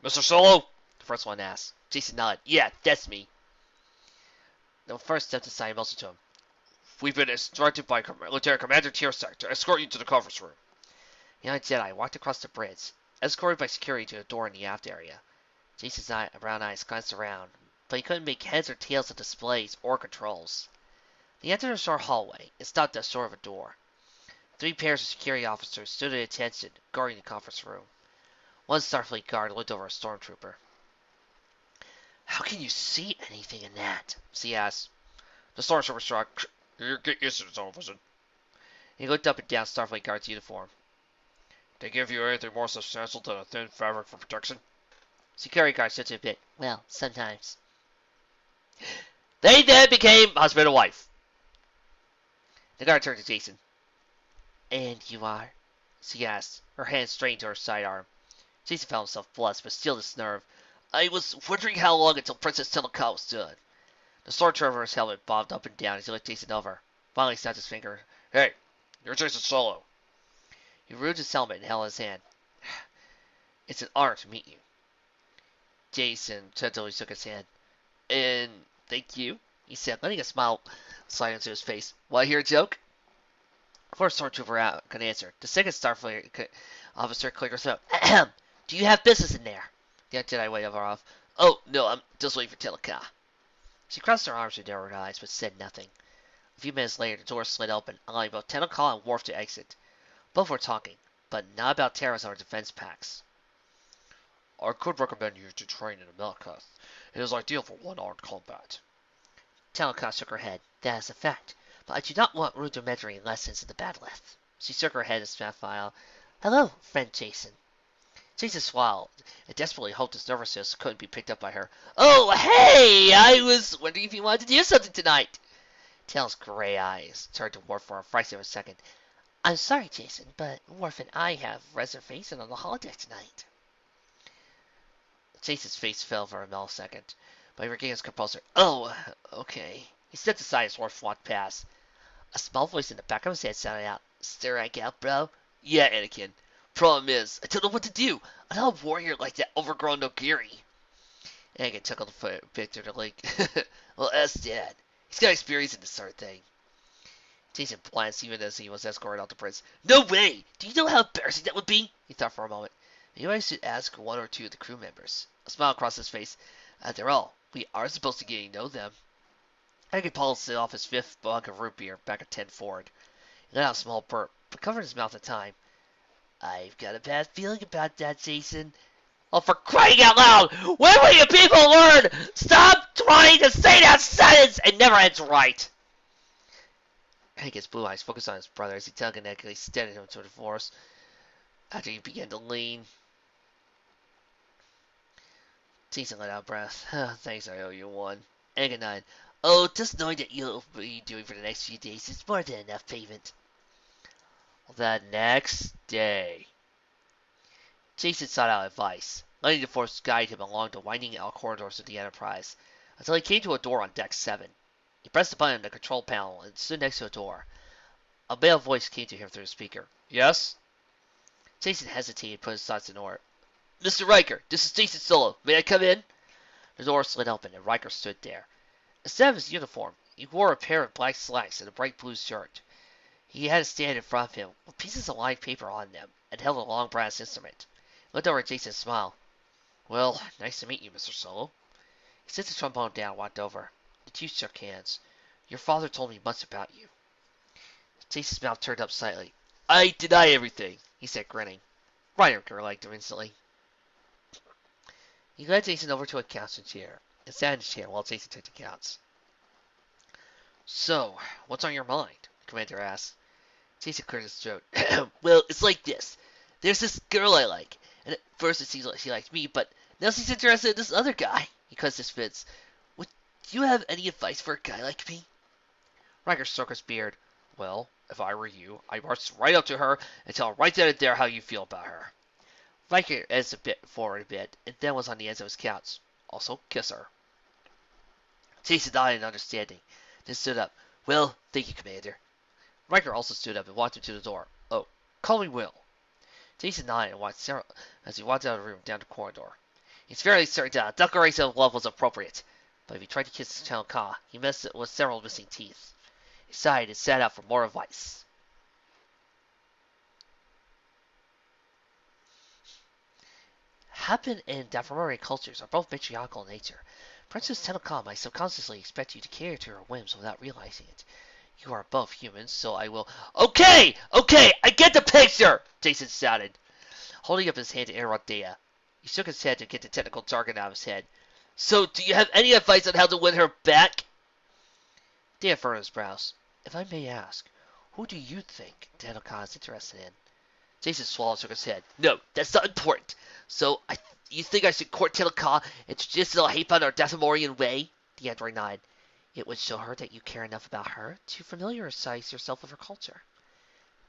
Speaker 1: Mr. Solo? The first one asked. Jason nodded. Yeah, that's me. The first stepped aside most to him. We've been instructed by Lieutenant Commander Tearsack to escort you to the conference room. The young Jedi walked across the bridge, escorted by security to a door in the aft area. Jason's brown eyes glanced around, but he couldn't make heads or tails of displays or controls. They entered a short hallway and stopped at the shore of a door. 3 pairs of security officers stood at attention, guarding the conference room. One Starfleet guard looked over a stormtrooper. How can you see anything in that? She asked. The stormtrooper shrugged. You get used to this, officer. He looked up and down Starfleet guard's uniform. They give you anything more substantial than a thin fabric for protection? Security guard stood a bit. Well, sometimes. They then became husband and wife. The guard turned to Jason. And you are? She asked, her hand strained to her sidearm. Jason found himself blush, but still his nerve. I was wondering how long until Princess Telecom was done. The stormtrooper's helmet bobbed up and down as he looked Jason over. Finally, he snapped his finger. Hey, you're Jason Solo. He removed his helmet and held his hand. It's an honor to meet you. Jason gently shook his hand. And thank you, he said, letting a smile slide into his face. Want to hear a joke? Before stormtrooper could answer, the second Starfleet officer cleared her throat. Ahem. Do you have business in there? The young Jedi waved her off. Oh, no, I'm just waiting for Telecom. She crossed her arms and narrowed her eyes, but said nothing. A few minutes later, the door slid open, allowing both Telecom and Worf to exit. Both were talking, but not about terrorists or defense packs. I could recommend you to train in America. It is ideal for one-armed combat. Telecom shook her head. That is a fact, but I do not want rudimentary lessons in the battleth. She shook her head and smiled. Hello, friend Jason. Jason swallowed and desperately hoped his nervousness couldn't be picked up by her. Oh, hey! I was wondering if you wanted to do something tonight. Tail's gray eyes turned to Worf for a fraction of a second. I'm sorry, Jason, but Worf and I have reservation on the holodeck tonight. Jason's face fell for a millisecond, but he regained his composure. Oh, okay. He stepped aside as Worf walked past. A small voice in the back of his head sounded out. Strike out, bro? Yeah, Anakin. Problem is, I don't know what to do. I'm not a warrior like that overgrown Nogiri. Anakin chuckled a bit through the link. Well, ask Dad. He's got experience in this sort of thing. Jason glanced even as he was escorted out the bridge. No way! Do you know how embarrassing that would be? He thought for a moment. Maybe I should ask one or two of the crew members. A smile crossed his face. After all, we are supposed to get to know them. Hank polished off his fifth bug of root beer back at 10 forward. He let out a small burp, but covered his mouth at the time. I've got a bad feeling about that, Jason. Oh, for crying out loud! When will you people learn? Stop trying to say that sentence! It never ends right! Hank's blue eyes focused on his brother as he telekinetically steadied him toward the force. After he began to lean, Jason let out a breath. Thanks, I owe you one. Hank nodded. Oh, just knowing that you'll be doing for the next few days is more than enough payment. The next day, Jason sought out advice, letting the force guide him along the winding out corridors of the Enterprise, until he came to a door on Deck 7. He pressed a button on the control panel and stood next to a door. A male voice came to him through the speaker. Yes? Jason hesitated and put his thoughts in order. Mr. Riker, this is Jason Solo. May I come in? The door slid open and Riker stood there. Instead of his uniform, he wore a pair of black slacks and a bright blue shirt. He had a stand in front of him with pieces of lined paper on them and held a long brass instrument. He looked over at Jason and smiled. Well, nice to meet you, Mr. Solo. He set the trombone down and walked over. The two shook hands. Your father told me much about you. Jason's mouth turned up slightly. I deny everything, he said, grinning. Riker liked him instantly. He led Jason over to a couch and chair, and sat in his chair while Jason took the counts. So, what's on your mind? The commander asked. Jason cleared his throat. Well, it's like this. There's this girl I like, and at first it seems like she likes me, but now she's interested in this other guy. He cuts his fits. Would you have any advice for a guy like me? Riker stroked his beard. Well, if I were you, I'd march right up to her and tell her right then and there how you feel about her. Riker edged a bit forward a bit, and then was on the edge of his couch. Also, kiss her. Jason nodded in understanding, then stood up. Well, thank you, Commander. Riker also stood up and walked him to the door. Oh, call me Will. Jason nodded and watched Sarah as he walked out of the room down the corridor. He's fairly certain that a declaration of love was appropriate, but if he tried to kiss Channel Ka, he missed it with several missing teeth. He sighed and sat out for more advice. Happen and Daphramorian cultures are both matriarchal in nature. Princess Tennoka might subconsciously expect you to cater to her whims without realizing it. You are both humans, so I will... Okay! Okay! I get the picture! Jason shouted, holding up his hand to interrupt Dea. He shook his head to get the technical jargon out of his head. So, do you have any advice on how to win her back? Dea furrowed his brows. If I may ask, who do you think Tennoka is interested in? Jason swallowed, shook his head. No, that's not important. So, you think I should court Tennoka in traditional Hapan or Dathomorian way? The android nodded. It would show her that you care enough about her to familiarize yourself with her culture.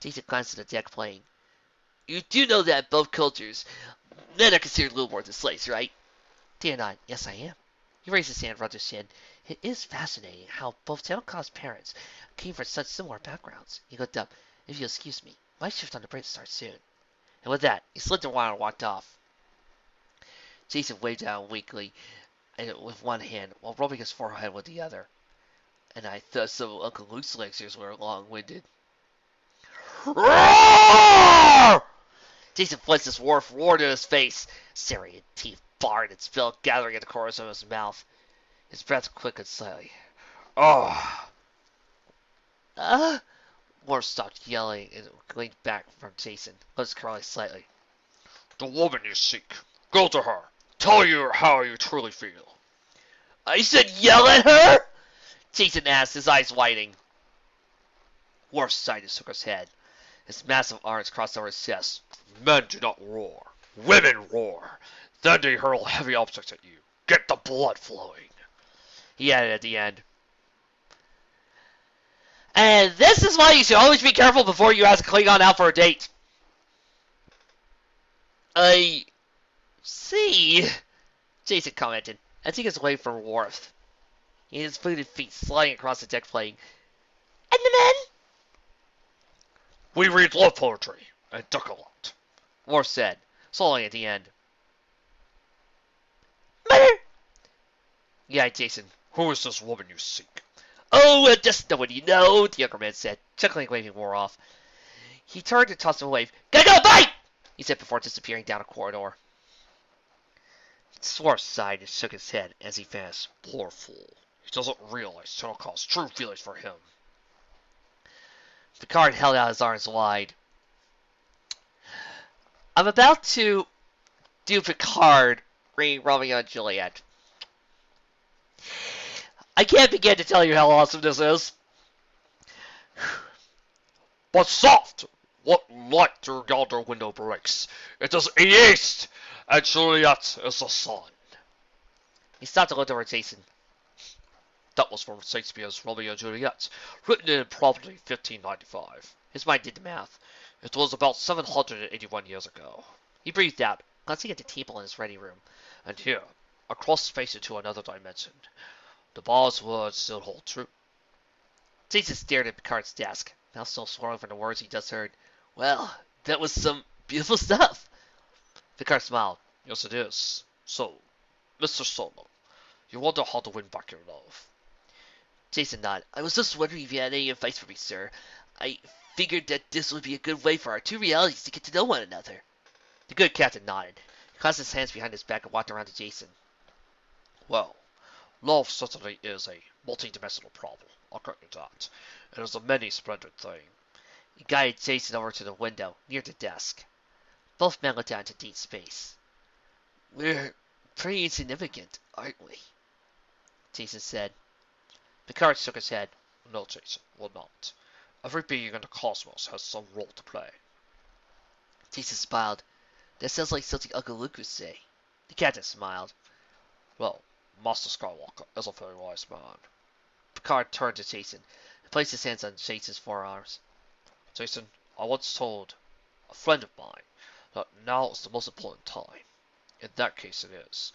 Speaker 1: Jason glanced at the deck playing. You do know that in both cultures, men are considered little more than slaves, right? Dea nodded. Yes, I am. He raised his hand, rubbed his chin. It is fascinating how both Tennoka's parents came from such similar backgrounds. He looked up. If you'll excuse me, my shift on the bridge starts soon. And with that, he slid the wire and walked off. Jason waved down weakly and with one hand while rubbing his forehead with the other. And I thought some of Uncle Luke's lectures were long-winded. Roar! Jason flexed his wharf roared in his face. Serried teeth barred and spilled, gathering at the corners of his mouth. His breath quickened slightly. Oh! Worf stopped yelling and leaned back from Jason, lips curling slightly. The woman you seek. Go to her. Tell her how you truly feel. I should yell at her? Jason asked, his eyes widening. Worf sighed and shook his head. His massive arms crossed over his chest. Men do not roar. Women roar. Then they hurl heavy objects at you. Get the blood flowing. He added at the end. And this is why you should always be careful before you ask a Klingon out for a date. I see, Jason commented as he gets away from Worf. His booted feet sliding across the deck playing. And the men? We read love poetry and duck a lot, Worf said, swallowing at the end. Mother! Yeah, Jason. Who is this woman you seek? Oh, just no one you know, the younger man said.
Speaker 3: Chuckling waving wore off. He turned and tossed him a wave. Gotta go, bye! He said before disappearing down a corridor. Swarf sighed and shook his head as he vanished.
Speaker 2: Poor fool. He doesn't realize Tennoka's true feelings for him.
Speaker 3: Picard held out his arms wide. I'm about to do Picard reading Romeo and Juliet. I can't begin to tell you how awesome this is.
Speaker 2: But soft! What light through yonder window breaks? It is east, and Juliet is the sun.
Speaker 3: He stopped and looked over at Jason.
Speaker 2: That was from Shakespeare's Romeo and Juliet, written in probably 1595.
Speaker 3: His mind did the math.
Speaker 2: It was about 781 years ago.
Speaker 3: He breathed out, glancing at the table in his ready room.
Speaker 2: And here, across space into another dimension, the Bard's words still hold true.
Speaker 3: Jason stared at Picard's desk, mouth still swirling from the words he just heard. Well, that was some beautiful stuff. Picard smiled.
Speaker 2: Yes, it is. So, Mr. Solo, you wonder how to win back your love.
Speaker 3: Jason nodded. I was just wondering if you had any advice for me, sir. I figured that this would be a good way for our two realities to get to know one another. The good captain nodded. He crossed his hands behind his back and walked around to Jason.
Speaker 2: Well, love certainly is a multi-dimensional problem. I'll grant you that. It is a many splendid thing.
Speaker 3: He guided Jason over to the window, near the desk. Both men looked out into deep space. We're pretty insignificant, aren't we? Jason said. Picard shook his head.
Speaker 2: No, Jason, we're not. Every being in the cosmos has some role to play.
Speaker 3: Jason smiled. That sounds like something Uncle Luke would say. The captain smiled.
Speaker 2: Well, Master Skywalker is a very wise man.
Speaker 3: Picard turned to Jason and placed his hands on Jason's forearms.
Speaker 2: Jason, I once told a friend of mine that now is the most important time. In that case it is.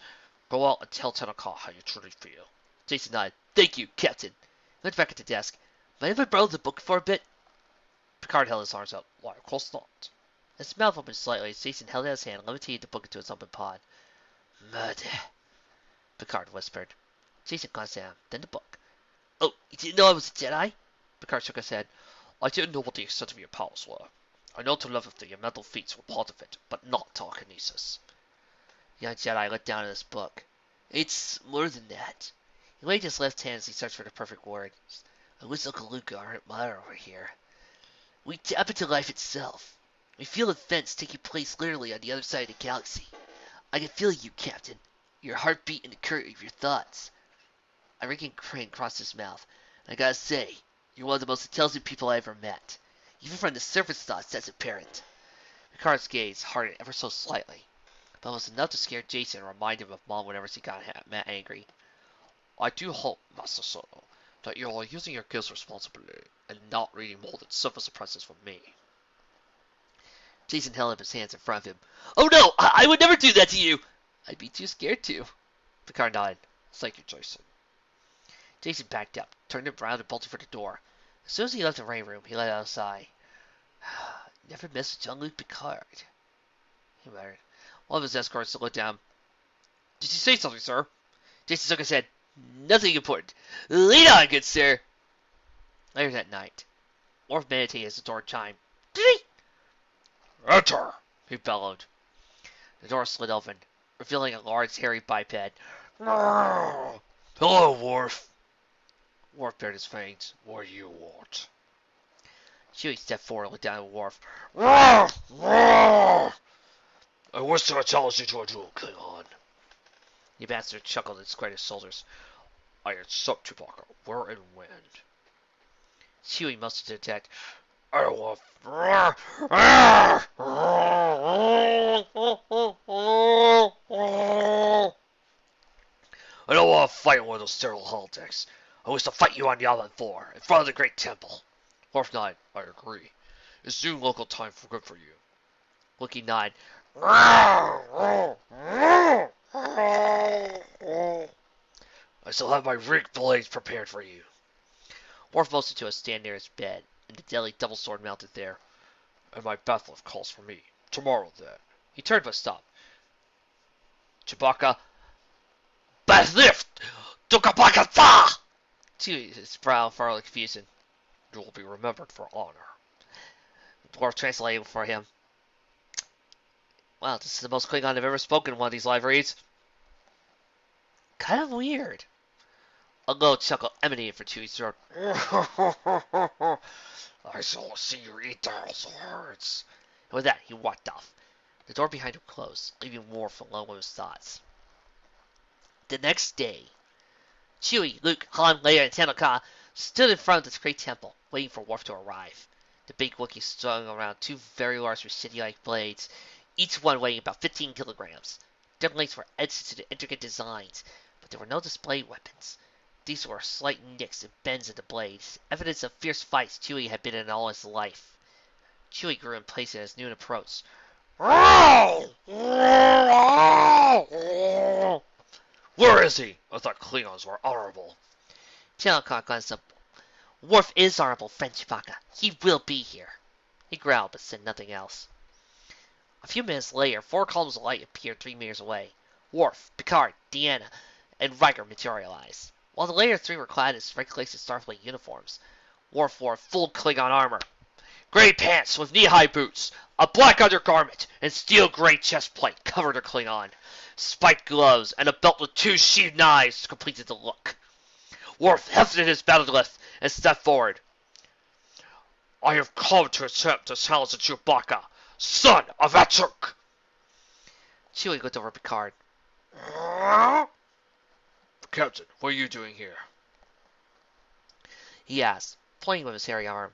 Speaker 2: Go out and tell Tennoka how you truly feel.
Speaker 3: Jason nodded. Thank you, Captain. He went back at the desk. Mind if I borrow the book for a bit? Picard held his arms out.
Speaker 2: Why, of course not.
Speaker 3: His mouth opened slightly as Jason held out his hand and levitated the book into its open pod. Murder, Picard whispered. Jason glanced at him, then the book. Oh, you didn't know I was a Jedi? Picard shook his head.
Speaker 2: I didn't know what the extent of your powers were. I know to level that your mental feats were part of it, but not telekinesis.
Speaker 3: The young Jedi looked down at his book. It's more than that. He waved his left hand as he searched for the perfect word. I wish Uncle Luke aren't mine over here. We tap into life itself. We feel events taking place literally on the other side of the galaxy. I can feel you, Captain. Your heartbeat and the current of your thoughts. A wrinkled grin crossed his mouth. I gotta say, you're one of the most intelligent people I ever met. Even from the surface thoughts, that's apparent. Picard's gaze hardened ever so slightly, but it was enough to scare Jason and remind him of Mom whenever she got angry.
Speaker 2: I do hope, Master Solo, that you are using your gifts responsibly and not reading more than surface impressions from me.
Speaker 3: Jason held up his hands in front of him. Oh no! I would never do that to you! I'd be too scared to. Picard nodded.
Speaker 2: Thank you, Jason.
Speaker 3: Jason backed up, turned around and bolted for the door. As soon as he left the rain room, he let out a sigh. Never miss a Jean-Luc Picard, he muttered. One of his escorts looked down.
Speaker 2: Did you say something, sir?
Speaker 3: Jason shook his head. Nothing important. Lead on, good sir. Later that night, Worf meditated as the door chimed.
Speaker 2: Enter,
Speaker 3: he bellowed. The door slid open, revealing a large, hairy biped.
Speaker 2: Hello, Worf.
Speaker 3: Worf bared his fangs.
Speaker 2: What do you want?
Speaker 3: Chewie stepped forward and looked down at Worf.
Speaker 2: I wish to challenge you to a duel, Klingon.
Speaker 3: The ambassador chuckled and squared his shoulders.
Speaker 2: I accept Chewbacca, where and when.
Speaker 3: Chewie must detect.
Speaker 2: I don't want. I don't want to fight one of those sterile holotechs. I wish to fight you on the island floor, in front of the great temple. Worf nodded. I agree. It's noon local time for good for you.
Speaker 3: Wookiee nodded.
Speaker 2: I still have my rigged blades prepared for you.
Speaker 3: Worf motioned to a stand near his bed, and the deadly double sword mounted there.
Speaker 2: And my bath lift calls for me. Tomorrow, then.
Speaker 3: He turned but stopped.
Speaker 2: Chewbacca. Bath lift! Tukapaka-fa!
Speaker 3: Chewie, his brow furrowed with confusion.
Speaker 2: You will be remembered for honor.
Speaker 3: The dwarf translated for him. Wow, this is the most Klingon I've ever spoken in one of these live reads. Kind of weird. A low chuckle emanated from Chewie's throat.
Speaker 2: I shall see you eat those words.
Speaker 3: And with that, he walked off. The door behind him closed, leaving Worf alone with his thoughts. The next day, Chewie, Luke, Han, Leia, and Tanaka stood in front of the great temple, waiting for Worf to arrive. The big Wookiee strung around two very large machete-like blades, each one weighing about 15 kilograms. Their blades were etched into the intricate designs, but there were no display weapons. These were slight nicks and bends in the blades, evidence of fierce fights Chewie had been in all his life. Chewie grew impatient as noon approached.
Speaker 2: Where is he? I thought Klingons were honorable.
Speaker 3: Tanaka glanced up. Worf is honorable, friend Chewbacca. He will be here. He growled, but said nothing else. A few minutes later, 4 columns of light appeared 3 meters away. Worf, Picard, Deanna, and Riker materialized. While the later 3 were clad in straight-laced Starfleet uniforms, Worf wore full Klingon armor. Gray pants with knee-high boots, a black undergarment, and steel gray chest plate covered her Klingon. Spiked gloves and a belt with 2 sheathed knives completed the look. Worf hefted his battle-lift and stepped forward.
Speaker 2: I have come to attempt to challenge the Chewbacca, son of Aturk.
Speaker 3: Chewie looked over at Picard.
Speaker 2: Captain, what are you doing here?
Speaker 3: He asked, pointing with his hairy arm.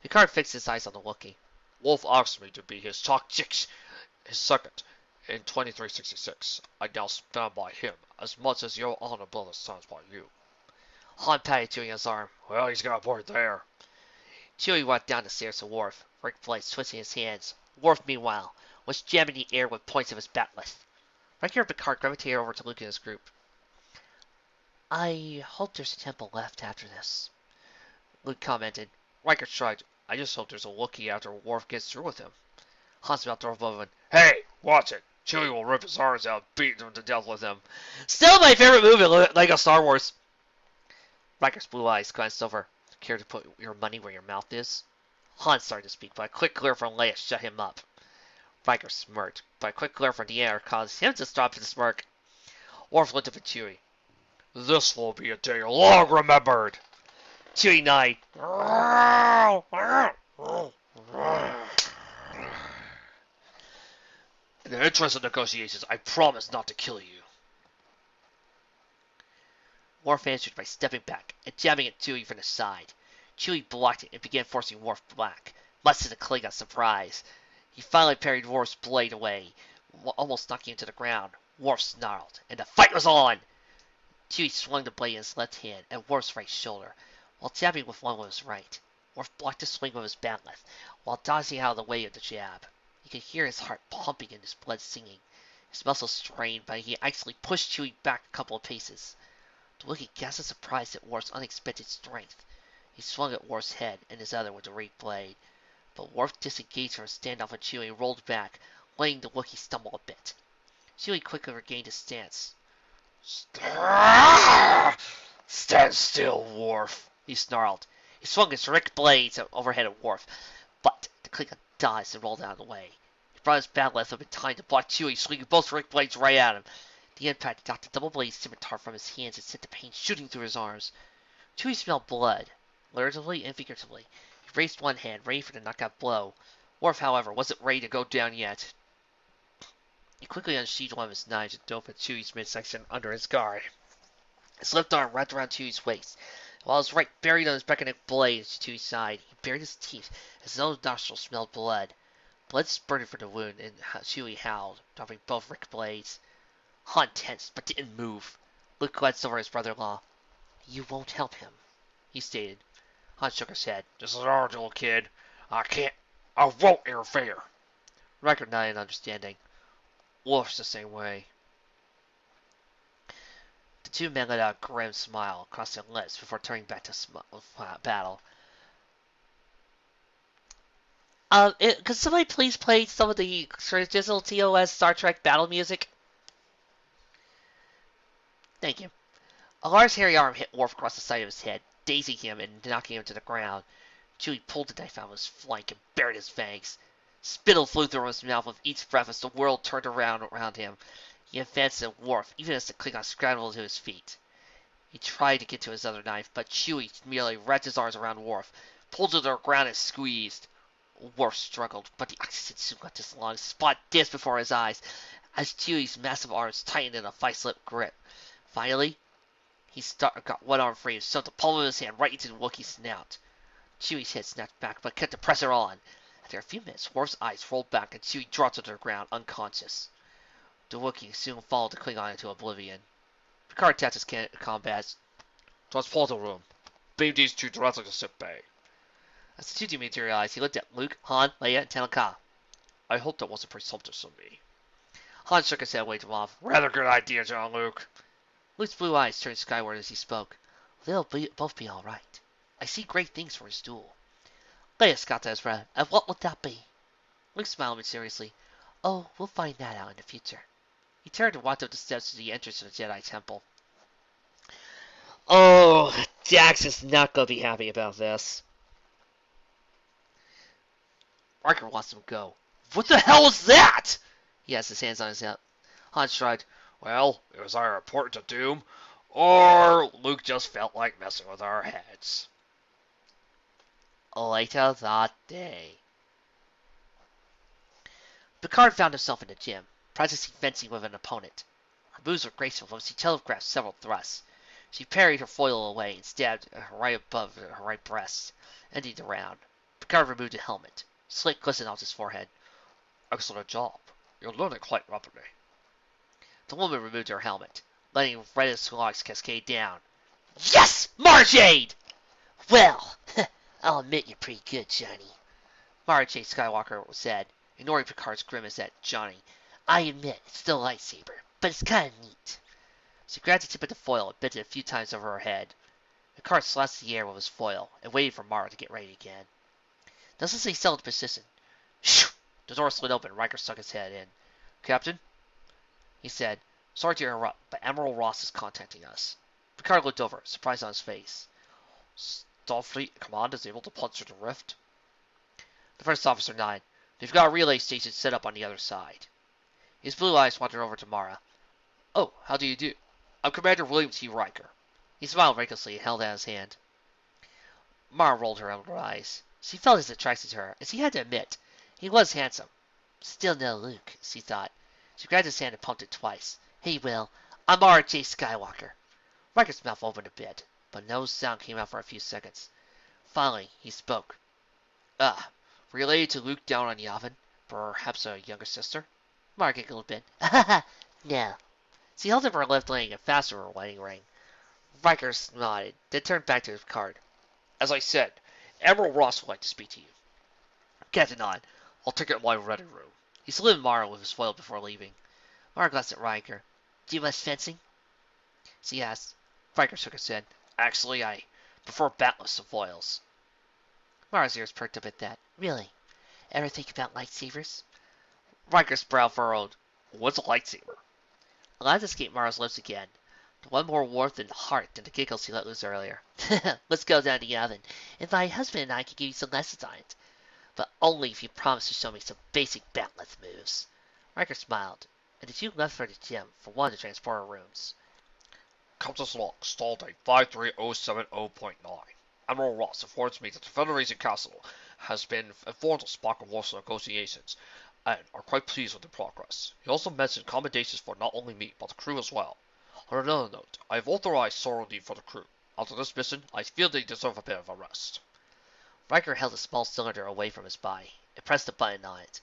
Speaker 3: Picard fixed his eyes on the Wookiee.
Speaker 2: Wolf asked me to be his his second in 2366. I now stand by him as much as your honor brother stands by you.
Speaker 3: Han patted Chewie on his arm.
Speaker 2: Well, he's got a point there.
Speaker 3: Chewie walked down the stairs to Worf, Rick Blades twisting his hands. Worf, meanwhile, was jamming the air with points of his bat'leth. Riker and Picard gravitated over to Luke and his group. I hope there's a temple left after this, Luke commented.
Speaker 2: Riker shrugged. I just hope there's a Wookiee after Worf gets through with him.
Speaker 3: Han's about to above him.
Speaker 2: Hey, watch it. Chewie will rip his arms out, beating him to death with him.
Speaker 3: Still my favorite movie, Lego Star Wars. Riker's blue eyes glanced over. Care to put your money where your mouth is? Han started to speak, but a quick glare from Leia shut him up. Riker smirked, but a quick glare from Deanna caused him to stop and smirk. Worf looked up at Chewie.
Speaker 2: This will be a day long remembered.
Speaker 3: Chewie nodded.
Speaker 2: In the interest of negotiations, I promise not to kill you.
Speaker 3: Worf answered by stepping back and jabbing at Chewie from the side. Chewie blocked it and began forcing Worf back, much to the Klingon's surprise. He finally parried Worf's blade away, almost knocking him to the ground. Worf snarled, and the fight was on! Chewie swung the blade in his left hand at Worf's right shoulder, while jabbing with one with his right. Worf blocked the swing with his bat'leth, while dodging out of the way of the jab. He could hear his heart pumping and his blood singing. His muscles strained, but he actually pushed Chewie back a couple of paces. The Wookiee gasped in surprise at Worf's unexpected strength. He swung at Worf's head and his other with the right blade, but Worf disengaged from his standoff with Chewie and rolled back, letting the Wookiee stumble a bit. Chewie quickly regained his stance.
Speaker 2: Stand still, Worf,
Speaker 3: he snarled. He swung his Rick blades overhead at Worf, but the Klingon dodged and rolled out of the way. He brought his bat'leth up in time to block Chewie, swinging both Rick blades right at him. The impact knocked the double-bladed scimitar from his hands and sent the pain shooting through his arms. Chewie smelled blood, literally and figuratively. He raised one hand, ready for the knockout blow. Worf, however, wasn't ready to go down yet. He quickly unsheathed one of his knives and dove at Chewie's midsection under his guard. His left arm wrapped around Chewie's waist, while his right buried on his back and neck blade to Chewie's side. He bared his teeth as his own nostrils smelled blood. Blood spurted from the wound, and Chewie howled, dropping both Rick blades. Han tensed, but didn't move. Luke glanced over at his brother-in-law. You won't help him, he stated. Han shook his head.
Speaker 2: This is our little kid. I won't interfere.
Speaker 3: Riker nodded in understanding. Worf's the same way. The two men let out a grim smile across their lips before turning back to battle. Could somebody please play some of the traditional TOS Star Trek battle music? Thank you. A large hairy arm hit Worf across the side of his head, dazing him and knocking him to the ground. Chewie pulled the knife out of his flank and bared his fangs. Spittle flew through his mouth with each breath as the world turned around him. He advanced at Worf, even as the Klingon scrambled to his feet. He tried to get to his other knife, but Chewie merely wrapped his arms around Worf, pulled to the ground and squeezed. Worf struggled, but the oxygen soon left his lungs. Spot danced before his eyes as Chewie's massive arms tightened in a vice-slip grip. Finally, he got one arm free and shoved the palm of his hand right into the Wookiee's snout. Chewie's head snapped back, but kept the pressure on. After a few minutes, Worf's eyes rolled back and Chewie dropped to the ground, unconscious. The Wookiee soon followed the Klingon into oblivion. Picard tapped his combat.
Speaker 2: Transporter room. Beam these two directly to sick bay.
Speaker 3: As the two dematerialized, he looked at Luke, Han, Leia, and Tanaka.
Speaker 2: I hope that wasn't presumptuous of me.
Speaker 3: Han shook his head and waved him off.
Speaker 2: Rather good idea, Jean-Luc.
Speaker 3: Luke's blue eyes turned skyward as he spoke. They'll both be all right. I see great things for his duel. Leia scowled at his friend. And what would that be? Luke smiled mysteriously. Oh, we'll find that out in the future. He turned and walked up the steps to the entrance to the Jedi Temple. Oh, Dax is not going to be happy about this. Riker wants him to go. What the hell is that? He has his hands on his hip. Han shrugged.
Speaker 2: Well, it was either important to Doom, or Luke just felt like messing with our heads.
Speaker 3: Later that day. Picard found himself in the gym, practicing fencing with an opponent. Her moves were graceful, but she telegraphed several thrusts. She parried her foil away and stabbed her right above her right breast, ending the round. Picard removed the helmet. Slick glistened off his forehead.
Speaker 2: Excellent job. You're learning quite rapidly.
Speaker 3: The woman removed her helmet, letting reddish locks cascade down. Yes! Marjade! Well, I'll admit you're pretty good, Johnny. Mara Jade Skywalker said, ignoring Picard's grimace at Johnny. I admit, it's still a lightsaber, but it's kind of neat. She grabbed the tip of the foil and bent it a few times over her head. Picard slashed the air with his foil and waited for Mara to get ready again. Just as he settled position, shoo! The door slid open and Riker stuck his head in. Captain? He said, sorry to interrupt, but Admiral Ross is contacting us. Picard looked over, surprise on his face.
Speaker 2: Starfleet Command is able to punch through the rift?
Speaker 3: The first officer nodded. They've got a relay station set up on the other side. His blue eyes wandered over to Mara. Oh, how do you do? I'm Commander William T. Riker. He smiled recklessly and held out his hand. Mara rolled her eyes. She felt his attraction to her, and she had to admit, he was handsome. Still no Luke, she thought. She grabbed his hand and pumped it twice. Hey, Will, I'm R.J. Skywalker. Riker's mouth opened a bit, but no sound came out for a few seconds. Finally, he spoke. Related to Luke down on Yavin? Perhaps a younger sister? Mara giggled a bit. No. She held up her left leg and fastened her wedding ring. Riker nodded, then turned back to his card.
Speaker 2: As I said, Admiral Ross would like to speak to you.
Speaker 3: Captain nodded.
Speaker 2: I'll take it in my ready room.
Speaker 3: He saluted Mara with his foil before leaving. Mara glanced at Riker. Do you much fencing? She asked. Riker shook his head.
Speaker 2: Actually, I prefer batless to foils.
Speaker 3: Mara's ears perked up at that. Really? Ever think about lightsabers? Riker's brow furrowed.
Speaker 2: What's a lightsaber?
Speaker 3: A laugh escaped Mara's lips again. The one more warmth in the heart than the giggles he let loose earlier. Let's go down to Yavin, and my husband and I can give you some lessons on it. But only if you promise to show me some basic batleth moves. Riker smiled, and the two left for the gym for one of the transporter rooms.
Speaker 2: Compass log stalled at 53070.9. Admiral Ross informs me that the Federation Council has been informed of Spock and Worf's negotiations, and are quite pleased with the progress. He also mentioned commendations for not only me, but the crew as well. On another note, I have authorized sorrow leave for the crew. After this mission, I feel they deserve a bit of a rest.
Speaker 3: Riker held a small cylinder away from his body and pressed a button on it.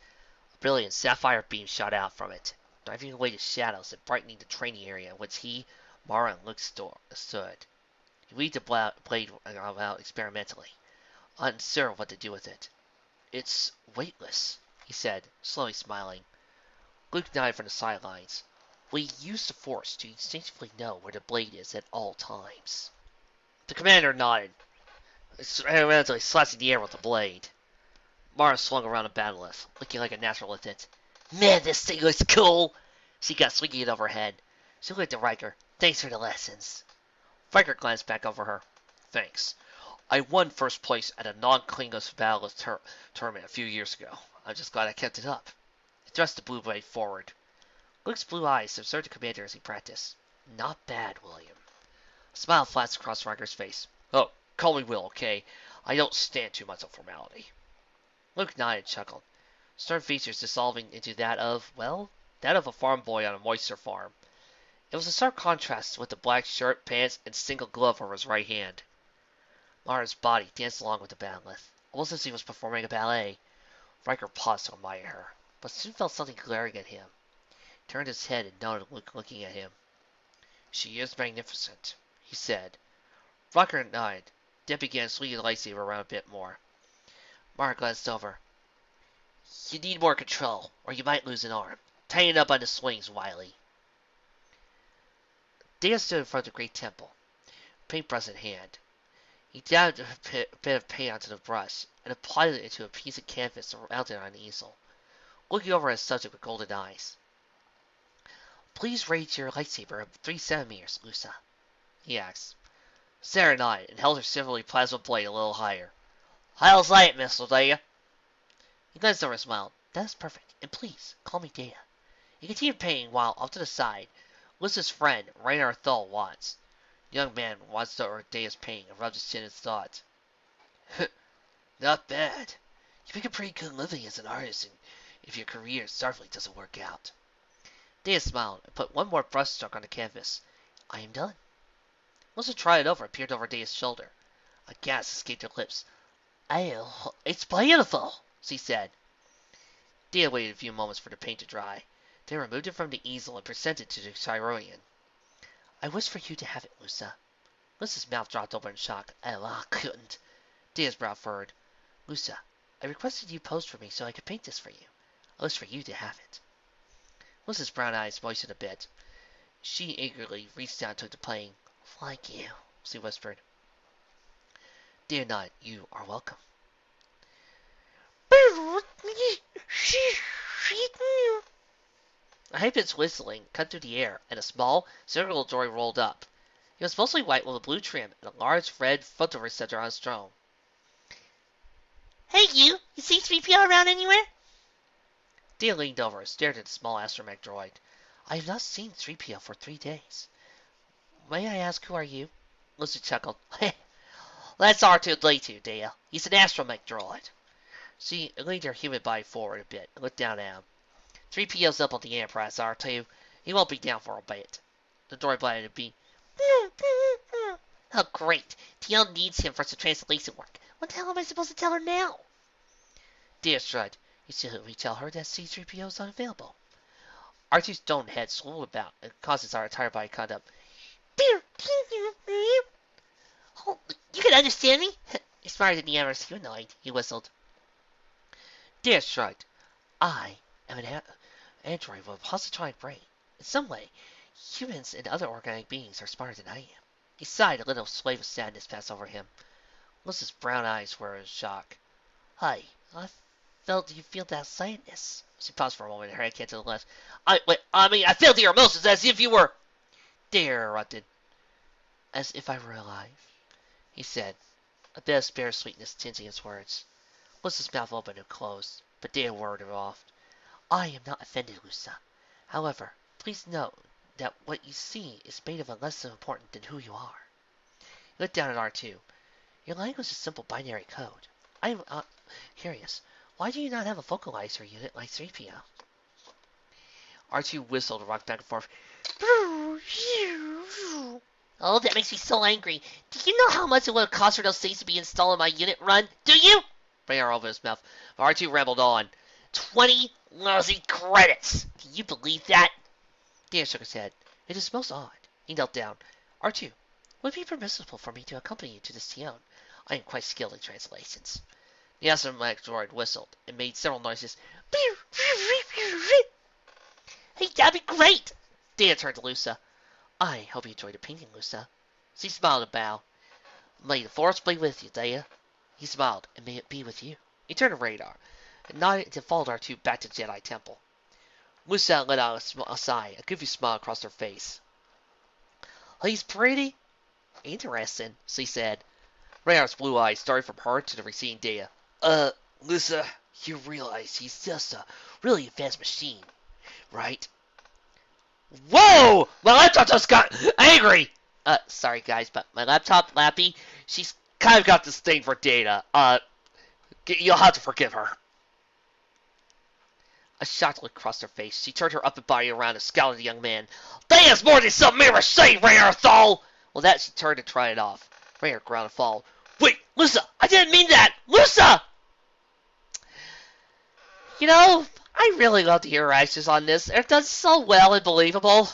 Speaker 3: A brilliant sapphire beam shot out from it, driving away the shadows and brightening the training area in which he, Mara, and Luke stood. He weaved the blade out experimentally, unsure of what to do with it. It's weightless, he said, slowly smiling. Luke nodded from the sidelines. We use the Force to instinctively know where the blade is at all times. The commander nodded, experimentally slashing the air with the blade. Mara swung around the battleth, looking like a natural with it. Man, this thing looks cool! She got swinging it overhead. She looked at Riker. Thanks for the lessons. Riker glanced back over her.
Speaker 2: Thanks. I won first place at a non-Klingos battleless tournament a few years ago. I'm just glad I kept it up. He thrust the blue blade forward. Luke's blue eyes observed the commander as he practiced. Not bad, William. A smile flashed across Riker's face. Oh, call me Will, okay? I don't stand too much of formality. Luke nodded and chuckled. Stern features dissolving into that of, well, that of a farm boy on a moisture farm. It was a stark contrast with the black shirt, pants, and single glove over his right hand. Mara's body danced along with the battleth, almost as he was performing a ballet. Riker paused to admire her, but soon felt something glaring at him. He turned his head and noted Luke looking at him. She is magnificent, he said. Riker nodded, then began swinging the lightsaber around a bit more. Mara glanced over. You need more control, or you might lose an arm. Tighten it up on the swings, Wiley. Data stood in front of the great temple, paintbrush in hand. He dabbed a bit of paint onto the brush and applied it into a piece of canvas mounted on an easel, looking over at his subject with golden eyes. Please raise your lightsaber 3 centimeters, Lusa, he asked. Sarah nodded and held her silvery plasma blade a little higher. How's that, Miss Leia? He glanced over and smiled. That is perfect, and please, call me Data. He continued painting while, off to the side, Lusa's friend, Rainer Thal, watched. The young man watched over Daya's painting and rubbed his chin in thought. Not bad. You make a pretty good living as an artist, and if your career at Starfleet doesn't work out. Daya smiled and put one more brushstroke on the canvas. I am done. Lusa tried it over and peered over Daya's shoulder. A gasp escaped her lips. Oh, it's beautiful, she said. Daya waited a few moments for the paint to dry. They removed it from the easel and presented it to the Tyronian. I wish for you to have it, Lusa. Lusa's mouth dropped open in shock. Oh, I couldn't. Daya's brow furrowed. Lusa, I requested you pose for me so I could paint this for you. I wish for you to have it. Lusa's brown eyes moistened a bit. She eagerly reached down and took the painting. Thank you, she whispered. Daya nodded. You are welcome. A high-pitched whistling cut through the air, and a small, circular droid rolled up. It was mostly white with a blue trim and a large red photoreceptor on its drone.
Speaker 3: Hey, you! You see 3PO around anywhere?
Speaker 2: Data leaned over and stared at the small astromech droid. I have not seen 3PO for 3 days. May I ask who are you? Lucy chuckled.
Speaker 3: That's R2-D2, Dale. He's an astromech droid.
Speaker 2: She leaned her human body forward a bit and looked down at him. 3PO's up on the Enterprise, R2. He won't be down for a bit. The droid bladed to be.
Speaker 3: Oh, great. TL needs him for some translation work. What the hell am I supposed to tell her now?
Speaker 2: Data shrugged. You should tell her that C-3PO is unavailable. R2's stone head swirled about and caused his entire body to conduct.
Speaker 3: Oh, you can understand me?
Speaker 2: You're smarter than the average humanoid, he whistled. Data shrugged. I am an android with a positronic brain. In some way, humans and other organic beings are smarter than I am. He sighed. A little wave of sadness passed over him. Melissa's brown eyes were in shock.
Speaker 3: Hi, I felt you feel that sadness.
Speaker 2: She paused for a moment, her head came to the left.
Speaker 3: I felt your emotions as if you were...
Speaker 2: Dare erupted. As if I were alive, he said, a bit of spare sweetness tinting his words. Melissa's mouth opened and closed, but Dare warded it off.
Speaker 3: I am not offended, Lusa. However, please note that what you see is made of a less important than who you are.
Speaker 2: He looked down at R2.
Speaker 3: Your language is simple binary code. I am curious. Why do you not have a vocalizer unit like 3PO?
Speaker 2: R2 whistled and rocked back and forth.
Speaker 3: Oh, that makes me so angry. Do you know how much it would cost for those things to be installed in my unit run? Do you?
Speaker 2: Rainer opened his mouth. R2 rambled on.
Speaker 3: 20 lousy credits. Do you believe that?
Speaker 2: Dan shook his head. It is most odd. He knelt down. R2, would it be permissible for me to accompany you to this town? I am quite skilled in translations. The astromech droid whistled and made several noises.
Speaker 3: Hey, that'd be great.
Speaker 2: Dan turned to Lusa. I hope you enjoyed the painting, Lusa. She smiled and bowed. May the force be with you, Daya. He smiled, and may it be with you. He turned to Radar, and nodded and followed R2 back to the Jedi Temple. Lusa let out a sigh, a goofy smile across her face. He's pretty.
Speaker 3: Interesting, she said. Raynard's blue eyes started from her to the receding Data.
Speaker 2: Lisa,
Speaker 3: You realize he's just a really advanced machine, right?
Speaker 1: Whoa! My laptop just got angry!
Speaker 3: Sorry guys, but my laptop, Lappy,
Speaker 1: She's kind of got this thing for Data. You'll have to forgive her.
Speaker 3: a shocked look crossed her face. She turned her upper body around and scowled at the young man.
Speaker 1: That's more than some mere machine, Raynard.
Speaker 3: Well, that she turned to try it off. Raynard ground and fall.
Speaker 1: Wait, Lisa, I didn't mean that! Lisa!
Speaker 3: You know, I really love the interactions on this. They're done so well and believable.